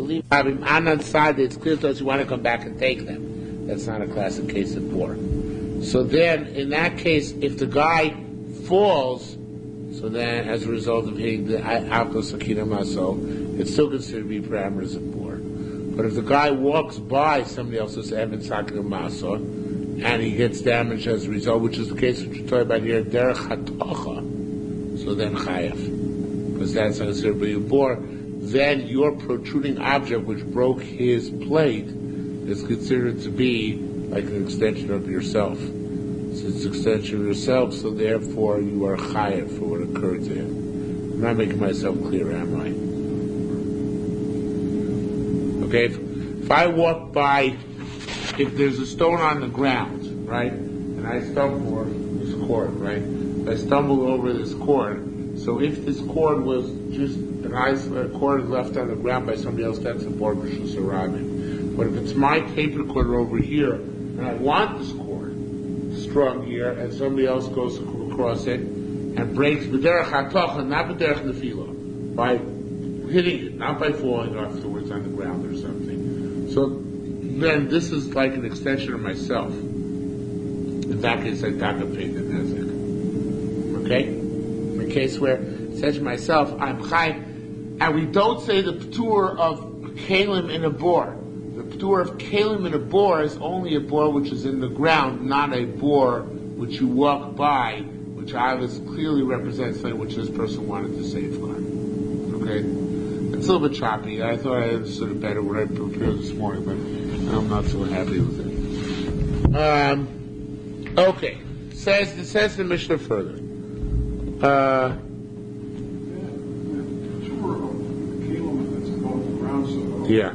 leave on that side, it's clear to us you want to come back and take them. That's not a classic case of bore. So then, in that case, if the guy falls, so then as a result of hitting the Avno Sakina Maso, it's still considered to be parameters of bor. But if the guy walks by somebody else's Evan Sakina Maso, and he gets damaged as a result, which is the case which we're talking about here, Derech HaTocha, so then Chayav, because that's not considered to be a bor, then your protruding object which broke his plate is considered to be like an extension of yourself. So it's an extension of yourself, so therefore you are chayav for what occurred to him. I'm not making myself clear, am I? Okay, if I walk by, if there's a stone on the ground, right, and I stumble over this cord, right, I stumble over this cord, so if this cord was just an isolated cord left on the ground by somebody else, that's a bor b'shus harabim. But if it's my tape recorder over here, and I want this cord strung here, and somebody else goes across it and breaks b'derech hatocha, not b'derech nefila, by hitting it, not by falling afterwards on the ground or something. So then this is like an extension of myself. In that case, I taka pay the nezek. Okay? In the case where it says to myself, I'm chai, and we don't say the p'tur of kalim in a bor. The door of kalim in a bore is only a bore which is in the ground, not a bore which you walk by, which obviously clearly represents something which this person wanted to safeguard. Okay? It's a little bit choppy. I thought I understood it better when I prepared this morning, but I'm not so happy with it. Okay. Says the Mishnah further. Yeah.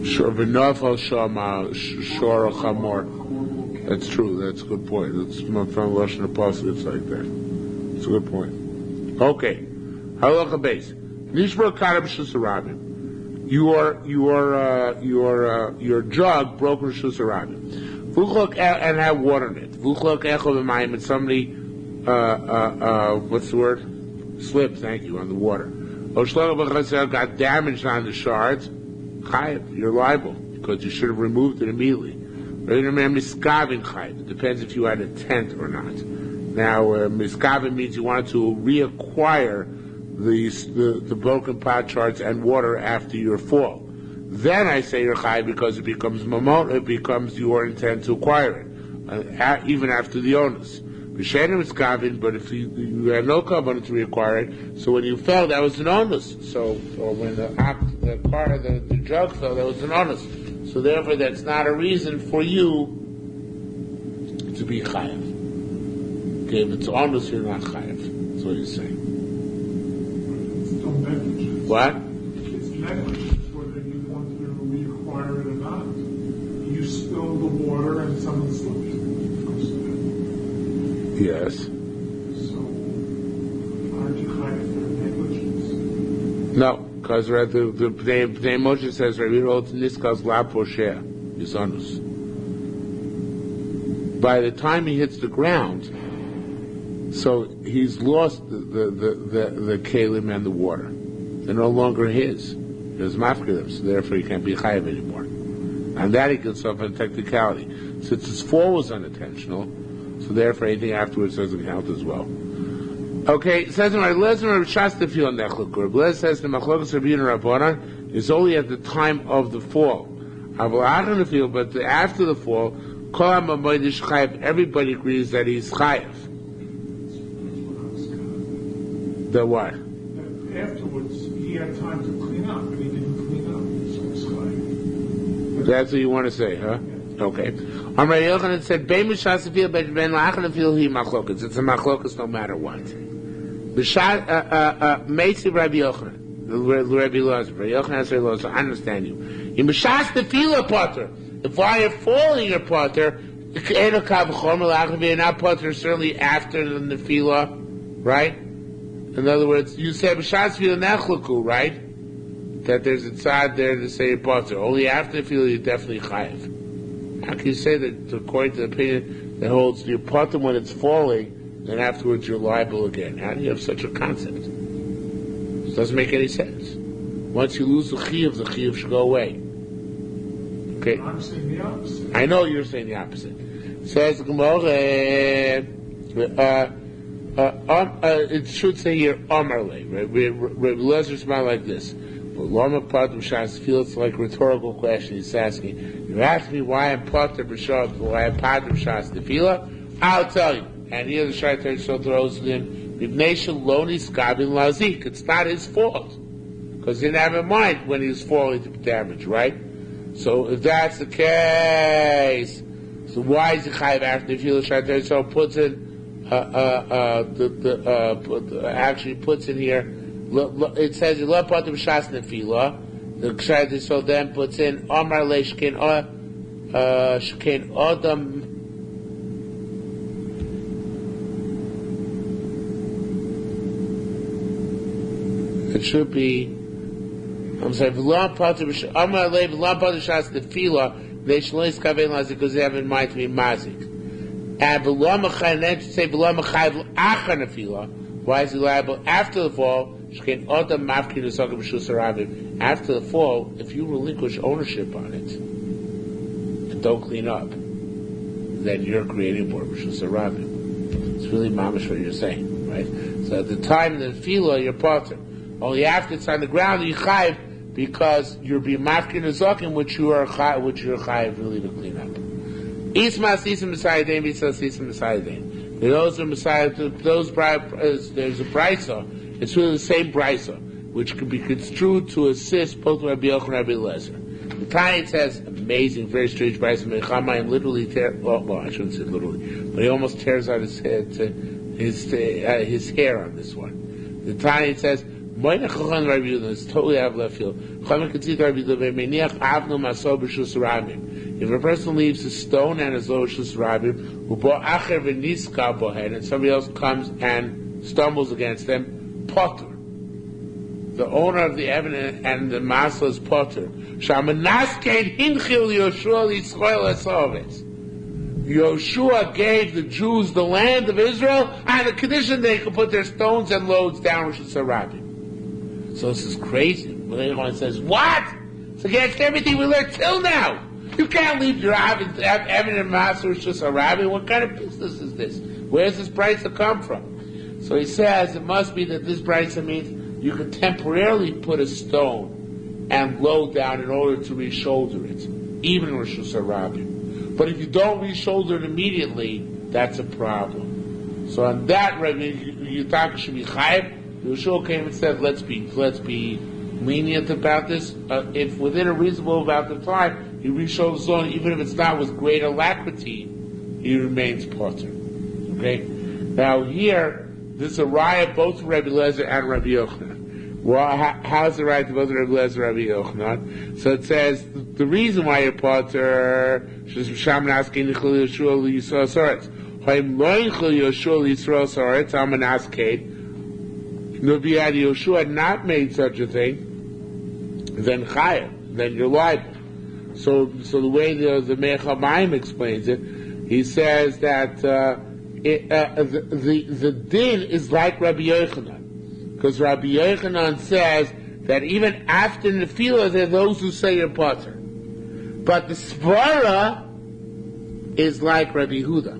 Sure, v'nafal shama shor chamor. That's true. That's a good point. That's from Russian apostle. It's like that. It's a good point. Okay, halacha base. Nishbar karab shusarabim. Your jug broke in shusarabim. Vuchlok and have water in it. Vuchlok echo b'mayim. And somebody, what's the word? Slipped. Thank you, on the water. Oshloga b'chaser got damaged on the shards. Chayiv, you're liable because you should have removed it immediately. It depends if you had a tent or not. Now, miskavin means you wanted to reacquire the broken pot shards and water after your fall. Then I say you're chayiv because it becomes mamon. It becomes your intent to acquire it, even after the onus. But if you had no covenant to reacquire it, so when you fell, that was an onus. So when the jug fell, that was an onus. So therefore, that's not a reason for you to be chayav. Okay, if it's onus, you're not chayav. That's what he's saying. It's still negligence. What? It's negligence whether you want to reacquire it or not. You spill the water and someone slips. Yes. So, aren't you chayav for negligence? No, because the Moshe says, "Rabbi holds niskas la posheh yisonus." By the time he hits the ground, so he's lost the kalim and the water. They're no longer his. There's mafkadim, so therefore he can't be chayav anymore. And that he can suffer in technicality. Since his fall was unintentional, so therefore anything afterwards doesn't count as well. Okay, it says in my lesson of Shasta feel nechlakur. Bless says the machlokas Rabbeinu Rabbanan is only at the time of the fall. Avalachan the field, but after the fall, kol ha'mamoidish chayav. Everybody agrees that he's chayav. The what? Afterwards, he had time to clean up, but he didn't clean up, so he's chayav. That's what you want to say, huh? Okay. Amar Yochanan said, "Bein mishas field, ben lachan field he machlokas. It's a machlokas no matter what." Meitzi Rabbi Yochanan, Rabbi Lozer. Rabbi Yochanan said, "Lozer, I understand you. In mishas the field potter. If while you're falling, your potter, you're not potter certainly after the nefila, right? In other words, you said mishas field nechlaku, right? That there's a tzad there to say potter. Only after the field, you're definitely chayiv. How can you say that according to the opinion that holds your potter when it's falling, then afterwards you're liable again? How do you have such a concept? It doesn't make any sense. Once you lose the chiyuv should go away. Okay? I'm saying the opposite. I know you're saying the opposite. Says the Gemara, it should say here, Amarle. Rabbi Lezer smiled like this. But Lama Pater B'Shas feels like a rhetorical question. He's asking, you ask me why I'm Pater B'Shas, why I'm Pater B'Shas Tefillah? I'll tell you. And here the Shaitan so throws it in, Mibnei Loni Skabin Lazik. It's not his fault. Because he didn't have in mind when he was falling to damage, right? So if that's the case, so why is he chayiv after the Tefillah? Shaitan so puts in, actually puts in here, it says lo pater b'shas nefila. The Kshaita so then puts in Omar le shkein Adam. It should be. I'm sorry. V'lo pater b'shas Omar le v'lo pater b'shas nefila. They shlo iskaven lazik because they have in mind to be mazik. And v'lo mechayv. Then to say v'lo mechayv achar nefila. Why is he liable after the fall? After the fall, if you relinquish ownership on it and don't clean up, then you're creating a board Rishus Harabim. It's really mamish what you're saying, right? So at the time in the Tefillah, you're potter. Only after it's on the ground you chayiv, because you're being mafkin azokim, which you're chayiv really to clean up. Ismas isim b'sayadein, visas isim b'sayadein. Those are Messiah. There's a brisa. It's really the same brisa, which can be construed to assist both Rabbi Yochanan and Rabbi Eliezer. The Tanya says, amazing, very strange brisa. Mechamayim literally I shouldn't say literally, but he almost tears out his head his hair on this one. The Tanya says, it's totally out of left field. If a person leaves a stone and a zoshus rabim, and somebody else comes and stumbles against them, potter. The owner of the evidence and the master is potter. Yoshua gave the Jews the land of Israel and the condition they could put their stones and loads down Rosh Hashanah. So this is crazy. When says, what? It's against everything we learned till now. You can't leave your evident master Rosh Hashanah. What kind of business is this? Where's this brisa come from? So he says it must be that this brisa means you can temporarily put a stone and load down in order to re-shoulder it, even Rosh Hashanah. But if you don't re-shoulder it immediately, that's a problem. So on that, Yutaka should be chayiv. Yeshua came and said, let's be lenient about this. If within a reasonable amount of time he re-shoulders the stone, even if it's not with great alacrity, he remains potter. Okay. Now here, this is a riot both to Rabbi Eliezer and Rabbi Yochanan. Well, how's the right to both Rabbi Eliezer and Rabbi Yochanan? So it says the reason why you're potter. If Yoshua had not made such a thing, then chayav, then you're liable. So the way the Mechamayim explains it, he says that the din is like Rabbi Yochanan, because Rabbi Yochanan says that even after Nefila, there are those who say you're potter. But the svara is like Rabbi Huda,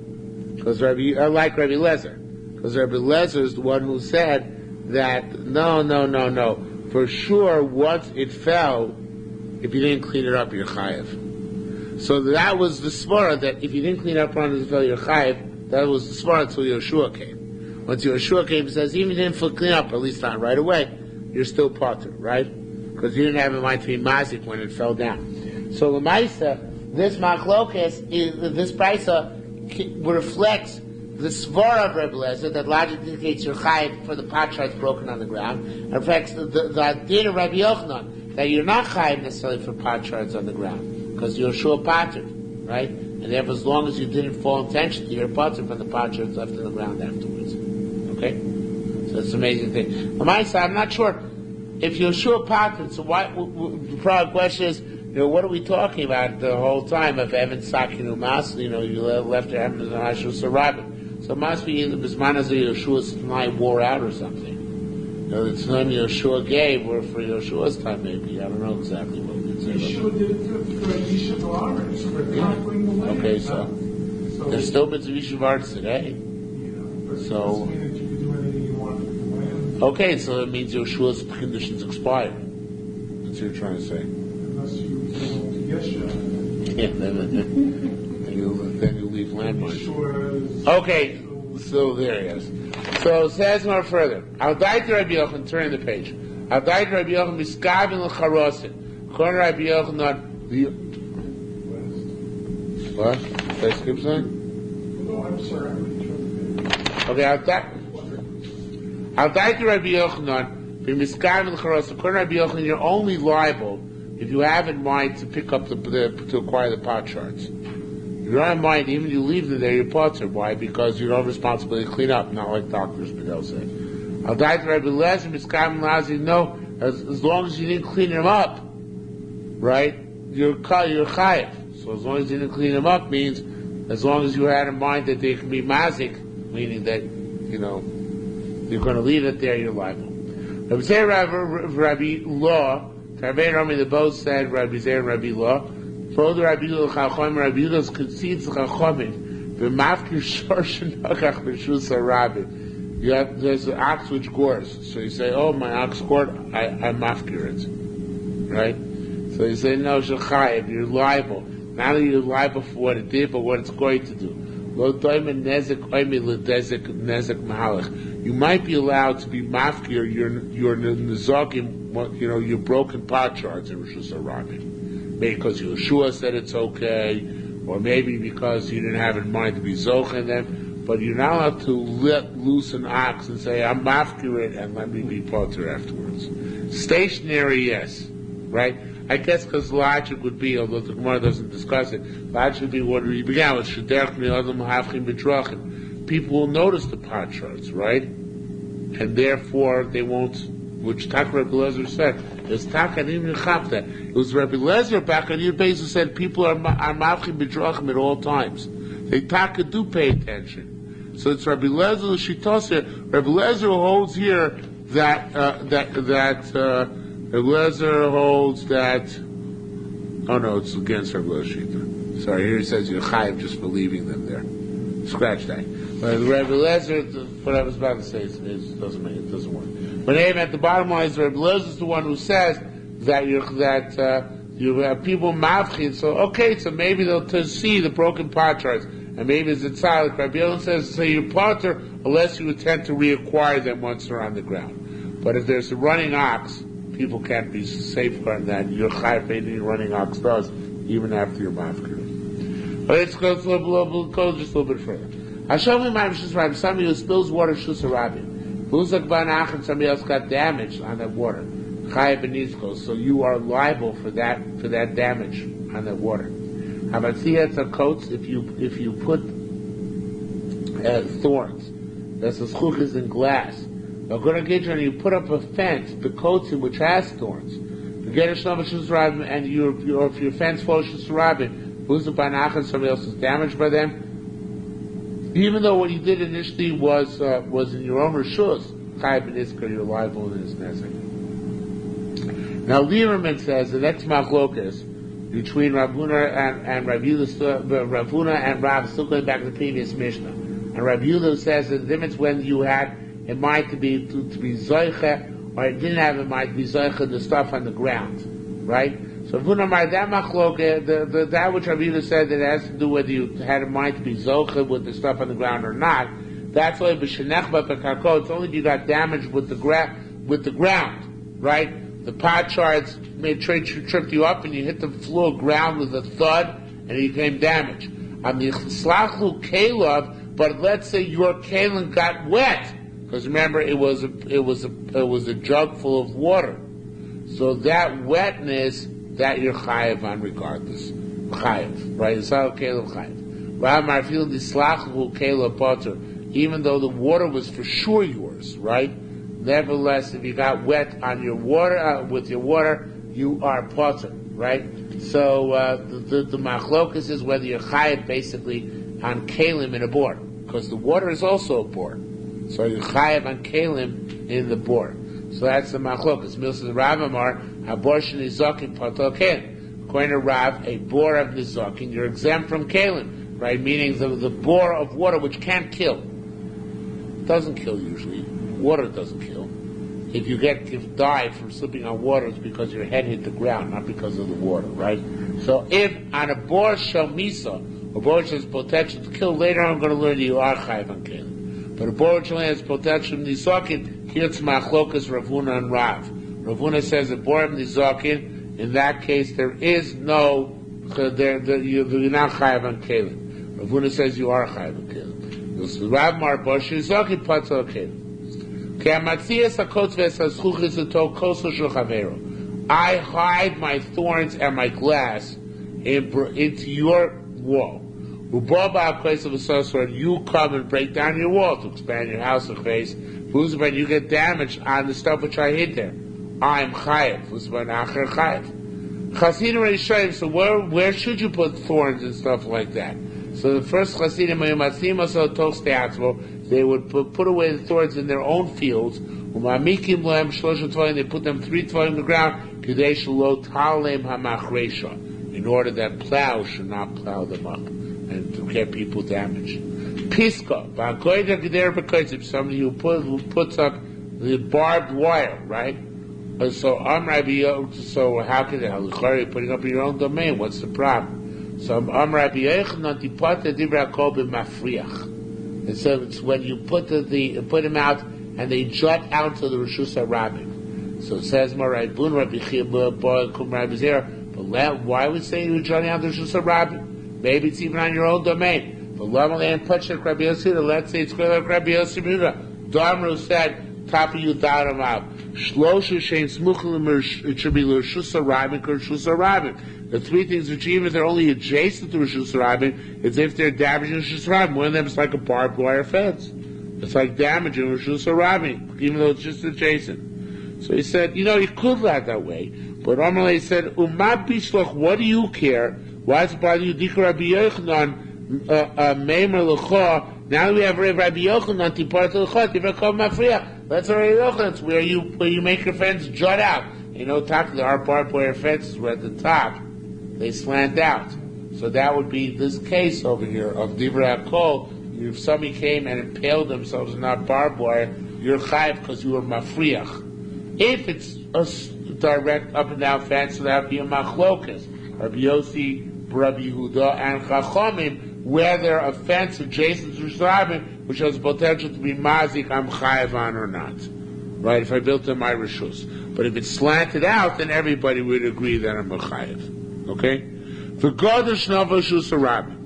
because like Rabbi Eliezer, because Rabbi Eliezer is the one who said that no. For sure, once it fell, if you didn't clean it up, you're chayiv. So that was the svara, that if you didn't clean up on it, it fell, you're chayiv. That was the svara until Yeshua came. Once Yeshua came, he says, even if you didn't clean up, at least not right away, you're still potter, right? Because you didn't have in mind to be mazik when it fell down. So the Maisa, this machlokes, this brisa reflects the svara of Rebbe Eliezer, that logic indicates you're chayiv for the potsherds broken on the ground, and reflects the din of Rabbi Yochanan, that you're not chayiv necessarily for potsherds on the ground, because you're sure pottered, right? And therefore, as long as you didn't fall intentionally, you're pottered from the potsherds left in the ground afterwards. Okay? So it's an amazing thing. On my side, I'm not sure if you're sure pottered, so why, the problem question is, what are we talking about the whole time? If Evan Sakinu Mas, you left your Evan Hashul Sarabim. So it must be in the Bismanas of Yeshua's time wore out or something. The time Yeshua gave were for Yeshua's time, maybe. I don't know exactly what we say. Yeshua did it for Yishuv Haaretz, so we're conquering the land. Okay, so there's still bits of Yishuv Haaretz today. Yeah, but So, it doesn't mean that you can do anything you want with the land. Okay, so it means Yeshua's conditions expire. That's what you're trying to say. Unless you belong to Yeshua. Yeah, then you leave landmines. Yeshua is... Okay, so there he is. So it says more further. Al Dait Rabbi Yochanan, turn the page. Al Dait Rabbi Yochanan miskavin l'charosin. According to Rabbi Yochanan, what? Did I skip something? No, I'm sorry. I'm Okay, Al Dait Rabbi Yochanan miskavin l'charosin. According to Rabbi Yochanan, you're only liable if you have in mind to pick up to acquire the pot charts. You don't have mind, even if you leave them there, your pots are. Why? Because you don't have responsibility to clean up, not like doctors, but they'll say. Al Dait Rabbi Eliezer miskavin l'hazi. No, as long as you didn't clean them up, right? You're chayiv. So as long as you didn't clean them up means, as long as you had in mind that they can be mazik, meaning that you're going to leave it there, you're liable. Rabbi Zer, Rabbi Law, Tarvei Rami, they both said Rabbi Zer and Rabbi Law. Further, Rabbi Yehuda concedes Chachamim. V'mafkir shor shenachach b'shus harabim. there's an ox which gores. So you say, oh, my ox gored, I'm mafkir it. Right? So you say, no, Shechayev, you're liable. Not only you're liable for what it did, but what it's going to do. You might be allowed to be mafkir your nizakim, your broken pot shards in Rosh Hashanah. Maybe because Yeshua said it's okay, or maybe because you didn't have in mind to be zoch in them. But you're not allowed to let loose an ox and say, I'm mafkir it, and let me be potter afterwards. Stationary, yes. Right? I guess because logic would be, although the Gemara doesn't discuss it, logic would be what we began with, people will notice the pot shards, right? And therefore they won't, which Rabbi Lezer said, it was Rabbi Lezer back on your base who said people are mafchim b'drachim at all times. They do pay attention. So it's Rabbi Lezer Shitos here. Rabbi Lezer holds here that Rabbi Lezer holds that. Oh no, it's against Rabbi Lezer. Sorry, here he says you're chayiv just for leaving them there. Scratch that. But Rabbi Lezer, what I was about to say, it doesn't work. But anyway, at the bottom line is Rabbi Lezer is the one who says that you have people mavchin. So okay, so maybe they'll to see the broken pot shards, and maybe it's a tzalik. Rabbi Lezer says, so you're potter unless you intend to reacquire them once they're on the ground. But if there's a running ox, people can't be safeguarding that. Your chayv any running ox does, even after your mafkir. But let's go just a little bit further. Hashem my Shusarabim, somebody who spills water Shusarabim. Buzak banach and somebody else got damaged on that water. Chayv benizko, so you are liable for that damage on that water. Havatziyat coats if you put thorns. That's the schuchas in glass. And you put up a fence, the coats in which has thorns. You get a shlama Shusarabim, and if your fence falls Shusarabim, buzak banach and somebody else is damaged by them. Even though what you did initially was in your own rishus, Chayv and Iskar, you're liable in this nezek. Now Lieberman says the next machlokas between Ravuna and Rav Yehuda, Ravuna and Rav, still going back to the previous Mishnah. And Rav Yehuda says that the difference when you had in mind to be zoiche, or it didn't have in mind to be zoiche, the stuff on the ground, right? So Vunamar, that machloke, that which Rav Yehuda said that has to do whether you had in mind to be zoche with the stuff on the ground or not, that's only b'shenechba b'karko. It's only if you got damaged with the ground, right? The pot shards tripped you up and you hit the floor ground with a thud and you became damaged. Slachlu kelav, but let's say your kalim got wet, because remember it was a jug full of water. So that wetness, that you're chayiv on regardless. Chayiv, right? It's not okay to chayiv. Rav feel dislachhu kela potter, even though the water was for sure yours, right? Nevertheless, if you got wet on your water, with your water, you are potter, right? So the machlokas is whether you're chayiv basically on kalim in a bor, because the water is also a bor. So you're chayiv on kalim in the bor. So that's the machlokas. Milsa Rav Amar, abortion nizakin patoken. According to Rav, a bore of nizakin, you're exempt from kalim, right? Meaning the bore of water which can't kill. Doesn't kill usually. Water doesn't kill. If you die from slipping on water, it's because your head hit the ground, not because of the water, right? So if on a bore shalmisa, a bore which has potential to kill, later on I'm going to learn that you are chayiv on kalim. But a bore which only has potential nizakin, here it's machlokas Ravuna and Rav. Ravuna says that borim nizakin. In that case, there is no you're not chayav on kalim. Ravuna says you are chayav on kalim. Rav mar bosh nizakin patzal kalim. Ke'amatzias hakotz v'esaschuchis ato koso shel chavero. I hide my thorns and my glass into your wall. You come and break down your wall to expand your house of face. When you get damaged on the stuff which I hid there, I'm chayiv. Chassidim. So where should you put thorns and stuff like that? So the first Chassidim, they would put away the thorns in their own fields. They put them 3 tefillim in the ground, in order that plow should not plow them up and to get people damaged. Piska, somebody who puts up the barbed wire, right? So so how can you're putting up in your own domain? What's the problem? So and so it's when you put put him out and they jut out to the Rishus HaRabim. So it says Rabbi but why would say you jutting out the Rishus HaRabim? Maybe it's even on your own domain. But let's say it's Rabbi Yossi Damru said Tafi Yudaram Av. Shlosha Shein Smuchlim, it should be Rishus HaRabim or Rishus HaRabim. The three things which even if they're only adjacent to Rishus HaRabim, it's if they're damaging Rishus HaRabim. One of them is like a barbed wire fence. It's like damaging Rishus HaRabim, even though it's just adjacent. So he said, you could let that way. But Amalei said, Umad Bishloch, what do you care? Why is it by you? Dikar Rabbi Yochanan, Meimer L'cha. Now that we have Rabbi Yochanan, Tipar L'cha, Tipar Kol Mafriach. That's Rabbi Yochanan. It's where you make your fence jut out. Our barbed wire fences were at the top. They slant out. So that would be this case over here of Divrei HaKol. If somebody came and impaled themselves in that barbed wire, you're chayiv because you were mafriach. If it's a direct up and down fence, so that would be a machlokas. Rabbi Yossi, Rabbi Yehuda, and Chachamim, where they're a fence adjacent to Yerushalmi, which has the potential to be mazik, I'm chayiv on or not. Right? If I built in my rishus. But if it's slanted out, then everybody would agree that I'm a chayiv. Okay? For God the Shnava Rishus HaRabim,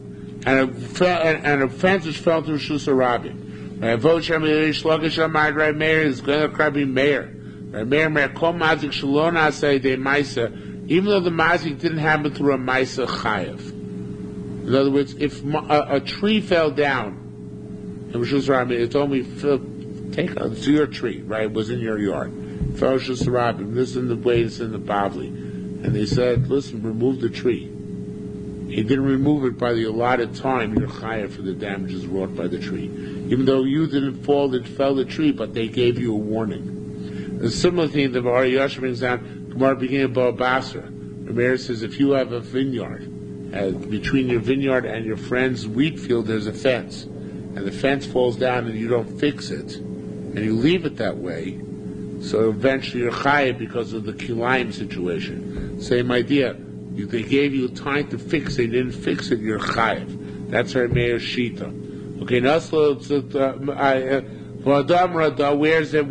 and a fence which fell to Rishus HaRabim. Right? Vote Shem Yerish Lagish Amad Rai Meir is going to be Meir. Right? Meir Kol Mazik Shalona Asay De Maisa, even though the mazik didn't happen through a maisa chayav. In other words, if a tree fell down, and Rishus HaRabim, it told me, it's your tree, right? It was in your yard. Fell Rishus HaRabim, this is the way it's in the Bavli. And they said, listen, remove the tree. He didn't remove it by the allotted time, you're chayav for the damages wrought by the tree. Even though you didn't fell the tree, but they gave you a warning. A similar thing, the Bar Yash brings down, Gemara beginning of Bava Basra. The mayor says, if you have a vineyard, between your vineyard and your friend's wheat field, there's a fence. And the fence falls down and you don't fix it, and you leave it that way, so eventually you're chayav because of the kilayim situation. Same idea. They gave you time to fix it, you didn't fix it, you're chayav. That's our mayor's shita. Okay, now where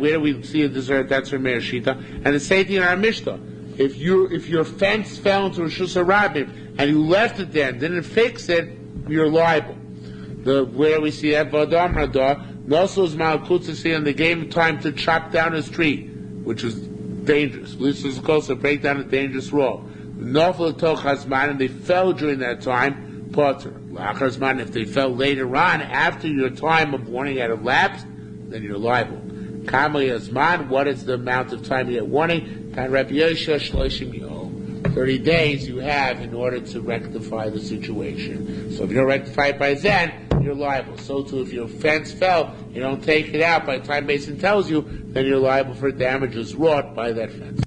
do we see a dessert? That's our mayor's shita. And the same thing in our Mishnah. If your fence fell into Rishus HaRabim and you left it there and didn't fix it, you're liable. Where we see that V'adam Radah, Nossos Malkutzasi, and they gave him time to chop down his tree, which is dangerous. This is close to break down a dangerous wall. Nofel Tochazman, and they fell during that time, Potter. Lachazman, if they fell later on, after your time of warning had elapsed, then you're liable. Kamei Azman, what is the amount of time you get warning? 30 days you have in order to rectify the situation. So if you don't rectify it by then, you're liable. So too, if your fence fell, you don't take it out by the time Mason tells you, then you're liable for damages wrought by that fence.